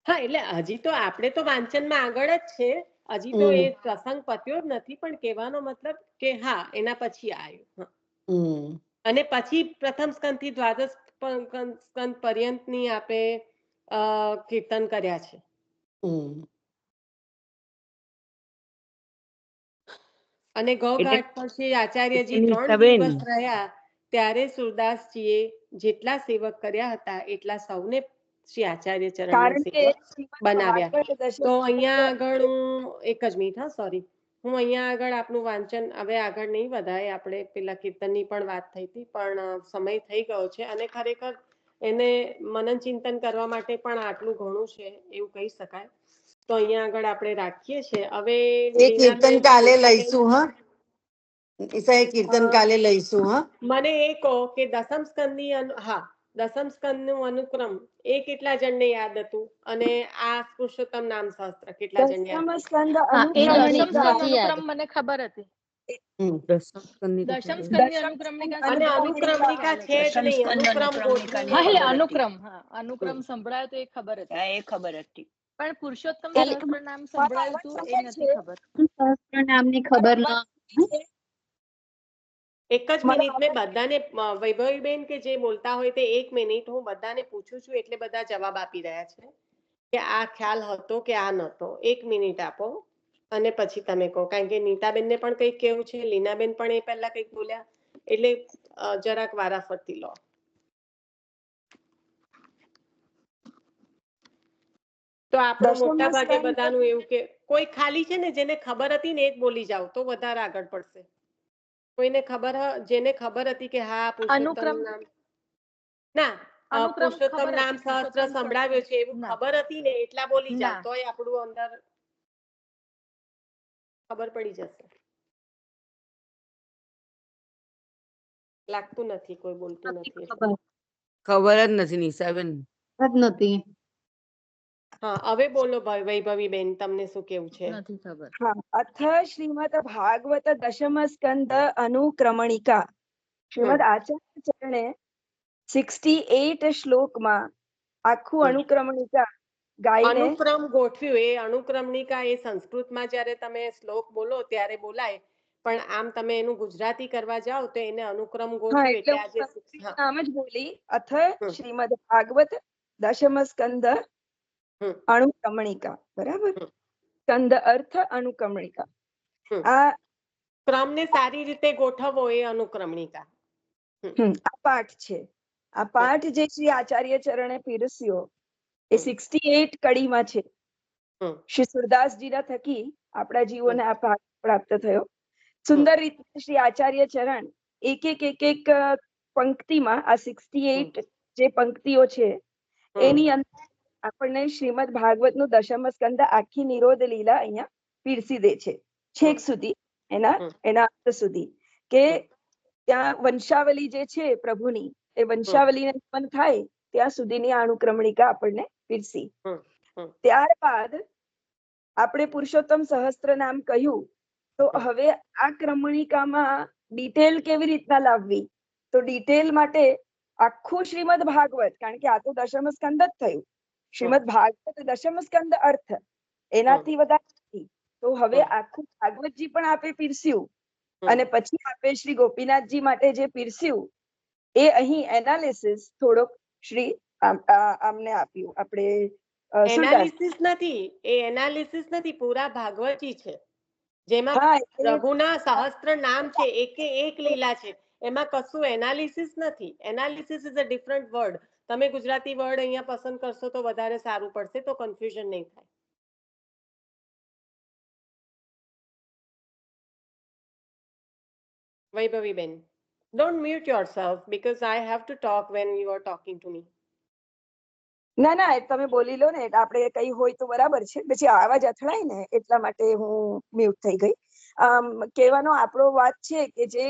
હા, એટલે હજી તો આપણે તો વાંચનમાં આગળ જ છે, હજી તો એ પ્રસંગ પત્યો જ નથી, પણ કહેવાનો મતલબ કે હા એના પછી આવ્યું. અને પછી પ્રથમ સ્કંદ થી દ્વાદશ સ્કંદ પર્યંતની આપે કીર્તન કર્યા છે. અને ગૌઘાટ પર શ્રી આચાર્યજી 3 દિવસ રહ્યા ત્યારે સુરદાસજીએ જેટલા સેવક કર્યા હતા એટલા સૌને શ્રી આચાર્ય ચરણને સેવક બનાવ્યા. તો અહીંયા આગળ હું એક જ મિનિટ, સોરી, હું અહીંયા આગળ આપનું વાંચન હવે આગળ નહીં વધાય. આપણે પેલા કીર્તનની પણ વાત થઈ હતી, પણ સમય થઈ ગયો છે અને ખરેખર એને મનન ચિંતન કરવા માટે પણ આટલું ઘણું છે એવું કહી શકાય. તો અહીંયા આગળ આપણે રાખીએ છીએ. હવે કીર્તન કાલે લઈશું. હા ઈશા, એ કીર્તન કાલે લઈશું. હા, મને એ કહો કે દસમ સ્કંદનું અનુક્રમ એ કેટલા જણને યાદ હતું, અને આ પુરુષોત્તમ નામ શાસ્ત્ર કેટલા જણ યાદ હતું? અનુક્રમ મને ખબર હતી. દશમ સ્કંદની અનુક્રમણિકા અને અનુક્રમણિકા છે જ નહીં, અનુક્રમ ગોઠવીને અનુક્રમ સંભળાયો તો એ ખબર હતી. એ ખબર હતી. પણ પુરુષોત્તમ સહસ્ત્ર નામ સંભળાયું હતું એ નથી ખબર. સહસ્ત્ર નામની ખબર ન. એક જ મિનિટ, મેં બધાને વૈભવીબેન કે જે બોલતા હોય તે 1 મિનિટ, હું બધાને પૂછું છું એટલે બધા જવાબ આપી રહ્યા છે કે આ ખ્યાલ હતો કે આ નતો. 1 મિનિટ આપો અને પછી તમે કહો, કારણ કે નીતાબેનને પણ કંઈક કેવું છે, લીનાબેન પણ એ પહેલા કંઈક બોલ્યા, એટલે જરાક વારાફરતી લો. તો આપણો મોટા ભાગે બધાનું એવું કે કોઈ ખાલી છે ને જેને ખબર હતી ને એ જ બોલી જાવ તો વધારે આગળ પડશે. કોઈને જેને ખબર હતી કે હા પુરુષોત્તમ નામ પુરુષોત્તમ નામ સહસ્ત્ર સંભળાવ્યો છે એવું ખબર હતી ને એટલા બોલી જાવ તોય આપણું અંદર ખબર પડી જશે. લાગતું નથી કોઈ બોલતું નથી. ખબર જ નથી નિશાબેન. નથી. હા, હવે બોલો વૈભવી બેન, તમને શું કેવું છે? નથી ખબર. અથ શ્રીમદ ભાગવત દશમ સ્કંદ અનુક્રમણિકા. શ્રીમદ આચાર્ય ચરણે 68 શ્લોકમાં આખું અનુક્રમણિકા ગાઈને અનુક્રમ ગોઠવ્યું. એ અનુક્રમણિકા એ સંસ્કૃતમાં જ્યારે તમે શ્લોક બોલો ત્યારે બોલાય, પણ આમ તમે એનું ગુજરાતી કરવા જાઓ તો એને અનુક્રમ ગોઠવ્યું. એટલે આજે નામ જ બોલી. અથ શ્રીમદ ભાગવત દશમ સ્કંદ અનુક્રમણિકા, બરાબર. સ્કંદ અર્થ અનુક્રમણિકા. હમ. આ ક્રમને સારી રીતે ગોઠવવો એ અનુક્રમણિકા. આ પાઠ છે. આ પાઠ જે શ્રી આચાર્ય ચરણે પીરસ્યો એ 68 કડીમાં છે. શ્રી સુરદાસજીના થકી આપણા જીવોને આ પાઠ પ્રાપ્ત થયો. સુંદર રીતે શ્રી આચાર્ય ચરણ એક પંક્તિમાં આ 68 જે પંક્તિઓ છે એની અંદર આપણને શ્રીમદ ભાગવત નું દશમ સ્કંદ આખી નિરોધ લીલા અહીંયા પીરસી દે છે, છેક સુધી એના અંત સુધી, કે ત્યાં વંશાવલી જે છે પ્રભુની એ વંશાવલીને નમન થાય ત્યાં સુધીની અનુક્રમણિકા આપણને પીરસી. ત્યારબાદ આપણે પુરુષોત્તમ સહસ્ત્ર નામ કહ્યું, તો હવે આ ક્રમણિકામાં ડિટેલ કેવી રીતના લાવવી, તો ડિટેલ માટે આખું શ્રીમદ ભાગવત, કારણ કે આ તો દશમ સ્કંદ જ થયું, શ્રીમદ ભાગવત દશમ સ્કંદ અર્થ એનાથી વધારે, તો હવે આખું ભાગવતજી પણ આપે પીરસ્યું અને પછી આપે શ્રી ગોપીનાથજી માટે જે પીરસ્યું એ અહીં એનાલિસિસ થોડોક શ્રી આમને આપ્યું. આપણે એનાલિસિસ નથી, એ એનાલિસિસ નથી, પૂરા ભાગવતજી છે જેમાં પ્રભુના સહસ્ત્ર નામ છે, એકે એક લીલા છે, એમાં કશું એનાલિસિસ નથી. Analysis is a different word. તમે ગુજરાતી વર્ડ અહીંયા પસંદ કરશો તો વધારે સારું પડશે, તો કન્ફ્યુઝન નહીં થાય. વૈભવીબેન, don't mute yourself because I have to talk when you are talking to me. ના ના, તમે બોલી લો ને, આપણે કઈ હોય તો બરાબર છે, પછી આવાજ અથડાય ને એટલા માટે હું મ્યુટ થઈ ગઈ. કહેવાનો આપણો વાત છે કે જે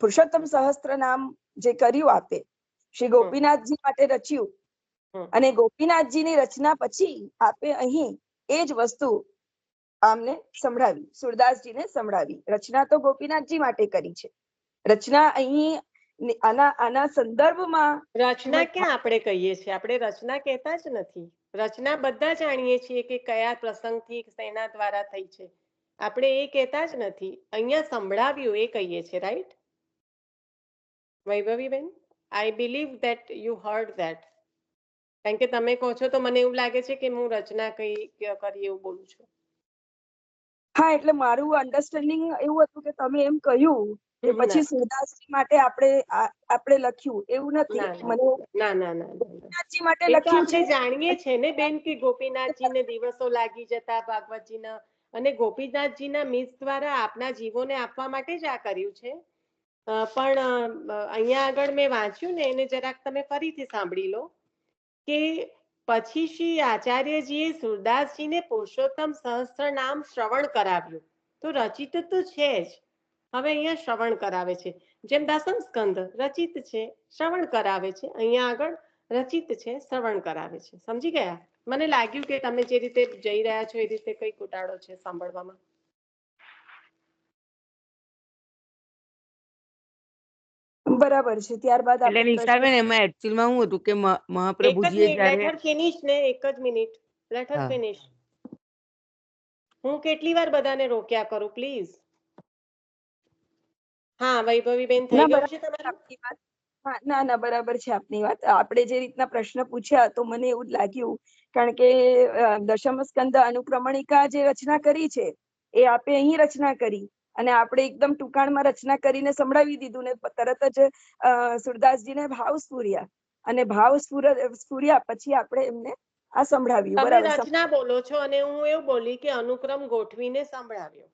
પુરુષોત્તમ સહસ્ત્ર નામ જે કર્યું આપે શ્રી ગોપીનાથજી માટે રચ્યું, અને ગોપીનાથજીની રચના પછી આપે અહીં એ જ વસ્તુ આમને સંભળાવી, સુરદાસજીને સંભળાવી. રચના તો ગોપીનાથજી માટે કરી છે, રચના અહીં આના સંદર્ભમાં રચના ક્યાં આપણે કહીએ છીએ? આપણે રચના કહેતા જ નથી. રચના બધા જાણીએ છીએ કે કયા પ્રસંગથી સેના દ્વારા થઈ છે, આપણે એ કહેતા જ નથી. અહીંયા સંભળાવ્યું એ કહીએ છીએ, રાઈટ વૈભવીબેન? I believe that you heard that. કારણ કે તમે કહો છો તો મને એવું લાગે છે કે હું રચના કરી એવું બોલું છું. હા, એટલે મારું અન્ડરસ્ટેન્ડિંગ એવું હતું કે તમે એમ કહ્યું કે પછી સુરદાસજી માટે આપણે લખ્યું, એવું નથી. મને ના ના ના, ગોપીનાથજી માટે લખ્યું છે. જાણીએ છે ને બેન કે ગોપીનાથજીને દિવસો લાગી જતા ભાગવતજીના, અને ગોપીનાથજીના મિસ દ્વારા આપના જીવોને આપવા માટે જ આ કર્યું છે. પણ અહીંયા આગળ મેં વાંચ્યું ને એને જરાક તમે ફરીથી સાંભળી લો કે પછી શ્રી આચાર્યજીએ સુરદાસજીને પુરુષોત્તમ સહસ્ત્ર નામ શ્રવણ કરાવ્યું. તો રચિત તો છે જ, હવે અહીંયા શ્રવણ કરાવે છે. જેમ દસમ સ્કંદ રચિત છે, શ્રવણ કરાવે છે, અહીંયા આગળ રચિત છે, શ્રવણ કરાવે છે. સમજી ગયા? મને લાગ્યું કે તમે જે રીતે જઈ રહ્યા છો એ રીતે કઈ ઘોટાળો છે સાંભળવામાં. બરાબર છે. ત્યારબાદ એટલે નિશાળમાં એમાં એકચ્યુઅલમાં શું હતું કે મહાપ્રભુજીએ જ્યારે લેટ હર ફિનિશ ને, એક જ મિનિટ, લેટ હર ફિનિશ. હું કેટલી વાર બધાને રોક્યા કરું, પ્લીઝ. હા વૈભવીબેન, થઈ ગયું છે તમારું? ના ના, બરાબર છે આપની વાત. આપણે જે રીતના પ્રશ્ન પૂછ્યા તો મને એવું જ લાગ્યું, કારણ કે દશમ સ્કંદ અનુક્રમણિકા જે રચના કરી છે એ આપે અહીં રચના કરી, અને આપણે એકદમ ટૂંકાણમાં રચના કરીને સંભળાવી દીધું ને તરત જ સુરદાસજીને ભાવ સ્ફુર્યા, અને ભાવ સ્ફુર્યા પછી આપણે એમને આ સંભળાવ્યું. તમે બરાબર, રચના બોલો છો અને હું એવું બોલી કે અનુક્રમ ગોઠવીને સંભળાવ્યો.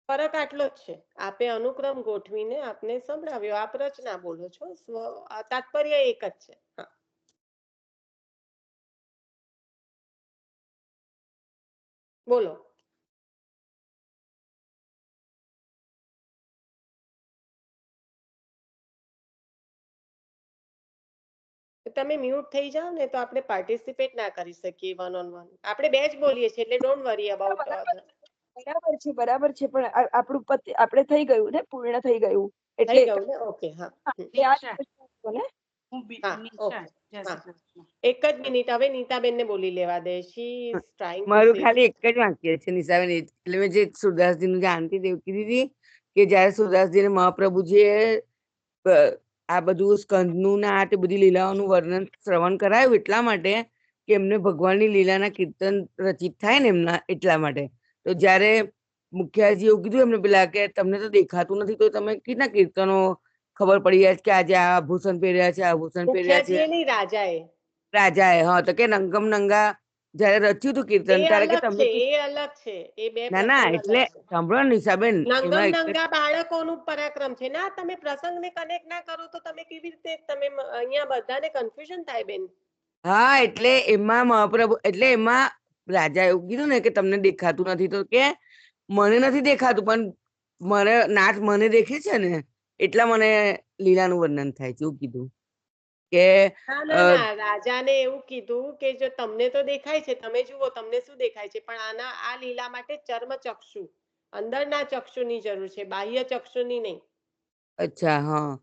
ફરક આટલો જ છે. આપે અનુક્રમ ગોઠવીને આપને સંભળાવ્યો, આપ રચના બોલો છો, તાત્પર્ય એક જ છે. હા, બોલો. તમે મ્યુટ થઈ જાઓ ને તો આપણે પાર્ટિસિપેટ ના કરી શકીએ વન ઓન વન. આપણે બે જ બોલીએ છીએ એટલે ડોન્ટ વરી અબાઉટ. બરાબર છે, પણ આપણું આપણે થઈ ગયું ને, પૂર્ણ થઈ ગયું થઈ ગયું ને? ઓકે, હા. એક જ મિનિટ, હવે નીતાબેન ને બોલી લેવા દે. શી ઇઝ ટ્રાઇંગ ટુ મારું સે. ખાલી એક જ વાક્ય છે નિશાબેન, એટલે મેં જે સુરદાસજીનું જાણતી હતી કીધી હતી કે જયારે સુરદાસજીને મહાપ્રભુજીએ આ બધું સ્કંદનું ને આ તે બધી લીલાઓનું વર્ણન શ્રવણ કરાયું એટલા માટે કે એમને ભગવાનની લીલાના કીર્તન રચિત થાય ને એમના એટલા માટે. તો જ્યારે મુખિયાજી એવું કીધું એમને પેલા કે તમને તો દેખાતું નથી તો તમે કેટલા કીર્તનો ખબર પડી જાય કે આજે આ આભૂષણ પહેર્યા છે, આભૂષણ પહેર્યા છે. મુખિયાજીએ નહીં, રાજાએ. રાજાએ, હા, તો કે નંગમ નંગા જયારે રચ્યું હતું કીર્તન એ ત્યારે કે અલગ તમે છે, એ અલગ છે, એ બે ના ના પ્રસંગ એટલે અલગ છે. સાંભળો ને નિશાબેન, નંગમ એમાં એક જ નંગા બાળકોનું પરાક્રમ છે. ના, તમે પ્રસંગને કનેક્ટ ના કરો તો તમે કેવી રીતે, તમે અહીંયા બધાને કન્ફ્યુઝન થાય બેન. હા, એટલે એમાં મહાપ્રભુ, એટલે એમાં રાજા એવું કીધું ને કે તમને દેખાતું નથી તો કે મને નથી દેખાતું પણ મને નાથ મને દેખે છે ને એટલા મને લીલાનું વર્ણન થાય છે એવું કીધું કે ના ના ના, રાજાને એવું કીધું કે જો તમને તો દેખાય છે, તમે જુઓ તમને શું દેખાય છે, પણ આ લીલા માટે ચર્મ ચક્ષુ, અંદરના ચક્ષુની જરૂર છે, બાહ્ય ચક્ષુની નહીં. અચ્છા, હા.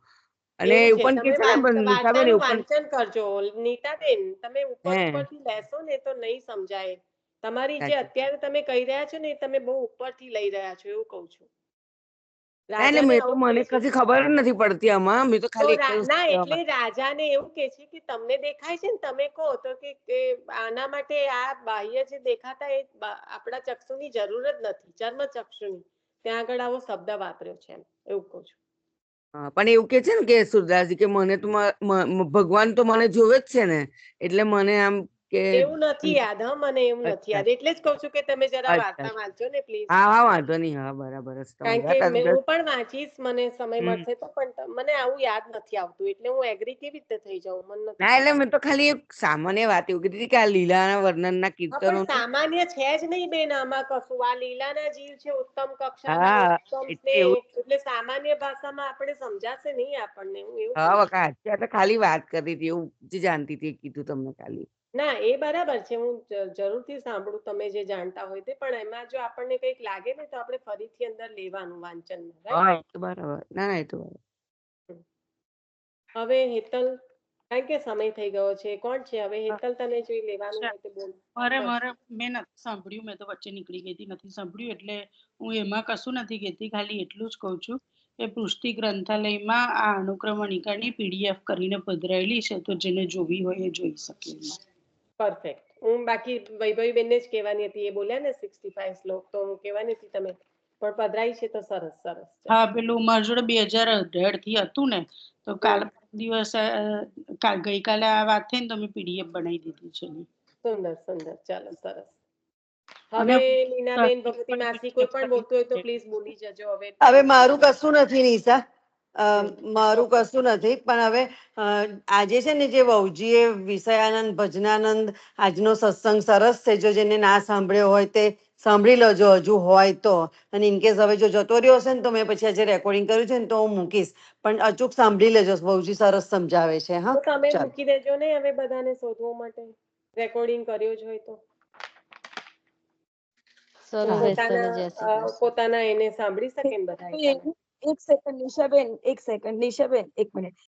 અને એવું એવું છે. પણ કે તમે છે ને નિશાબેન વાર્તાનું એવું પણ વાંચન કરજો નીતાબેન. તમે ઉપર હે ઉપરથી લેશો ને તો નહીં સમજાય. તમારી જે સાચું. અત્યારે તમે કહી રહ્યા છો ને એ તમે બહુ ઉપરથી લઈ રહ્યા છો, એવું કહું છું. ના એટલે રાજાને મેં તો આવું મને કહે છે. કશી ખબર જ નથી પડતી આમાં, મેં તો તો ખાલી એક જ ના, કહેવા એટલે રાજાને એવું કે છે કે તમને દેખાય છે ને, તમે કહો તો કે આના માટે આ બાહ્ય જે દેખાતા એ આપણા ચક્ષુની જરૂર જ નથી, ચર્મ ચક્ષુની. ત્યાં આગળ આવો શબ્દ વાપર્યો છે, એવું કહું છું. હા, પણ એવું કે છે ને કે સુરદાસજી કે મને તો ભગવાન તો મને જોવે જ છે ને એટલે મને આમ કે એવું નથી યાદ. હા, મને એવું નથી અચ્છા યાદ, એટલે જ કહું છું કે તમે જરા અચ્છા વાર્તા વાંચો ને પ્લીઝ. હા હા વાંધો નહીં, હા બરાબર જ કારણ તમારી કે વાત. હું પણ વાંચીશ, મને સમય હમ. મળશે તો, પણ મને આવું યાદ નથી આવતું, એટલે હું એગ્રી કેવી રીતે થઈ જાઉં, મને નથી ના એટલે ખબર. મેં તો ખાલી એક સામાન્ય વાત એવું કીધી હતી કે આ લીલાના વર્ણનના હા, પણ કીર્તનોનું. સામાન્ય છે જ નહીં બેન આમાં કશું. આ લીલાના જીવ છે, ઉત્તમ કક્ષાના, હા ઉત્તમ એટલે સ્નેહ, એવું એટલે સામાન્ય ભાષામાં આપણે સમજાશે નહીં આપણને, હું એવું હા કહું છું. વખત અત્યારે તો ખાલી વાત કરી હતી એવું જે જાણતી હતી એ કીધું તમને ખાલી. ના, એ બરાબર છે, હું જરૂરથી સાંભળું તમે જે જાણતા હોય તે, પણ એમાં જો આપણને કંઈક લાગે ને તો આપણે ફરીથી અંદર લેવાનું વાંચન, રાઈટ? હા એ તો બરાબર. ના ના એ તો બરાબર. હવે હેતલ, કારણ કે સમય થઈ ગયો છે, કોણ છે હવે? હેતલ, તને જોઈ લેવાનું હોય તો બોલ. મારે મેં નથી સાંભળ્યું, મેં તો વચ્ચે નીકળી ગઈ હતી, નથી સાંભળ્યું, એટલે હું એમાં કશું નથી કહેતી, ખાલી એટલું જ કહું છું કે પૃષ્ટિ ગ્રંથાલયમાં આ અનુક્રમણિકાની PDF કરીને પધરાયેલી છે, તો જેને જોવી હોય એ જોઈ શકે એમાં. પરફેક્ટ. હું બાકી વૈભવીબેનને જ કહેવાની હતી, એ બોલ્યા ને 65 શ્લોક, તો હું કહેવાની હતી તમે પણ પધરાઈ છે તો સરસ સરસ. હા, પેલું મારી જોડે 2018 થી હતું ને, તો કાલ દિવસે ગઈકાલે આ વાત થઈ ને તો મેં PDF બનાવી દીધી છે. સુંદર સુંદર, ચાલો સરસ. અને હવે લીનાબેન, ભગવતી માસી, કોઈ પણ બોલતું હોય તો પ્લીઝ બોલી જજો. હવે હવે મારું કશું નથી નિશા, હમ. મારું Okay. કશું નથી, પણ હવે આજે છે ને જે વહુજીએ વિષયાનંદ ભજનાનંદ આજનો સત્સંગ સરસ છે, જો જેને ના સાંભળ્યો હોય તે સાંભળી લેજો હજુ હોય તો. અને ઇનકેસ હવે જો જતો રહ્યો હશે ને તો મેં પછી આજે રેકોર્ડિંગ કર્યું છે ને તો હું મૂકીશ, પણ અચૂક સાંભળી લેજો, વહુજી સરસ સમજાવે છે. હા, તો તમે ચાલો. મૂકી દેજો ને હવે બધાને શોધવા માટે, રેકોર્ડિંગ કર્યો જ હોય તો. તો ચલો હેતલ, જય શ્રી કૃષ્ણ. પોતાના એને સાંભળી શકે ને બધા એકલા. એક સેકન્ડ નિશાબેન, એક સેકન્ડ નિશાબેન, એક મિનિટ.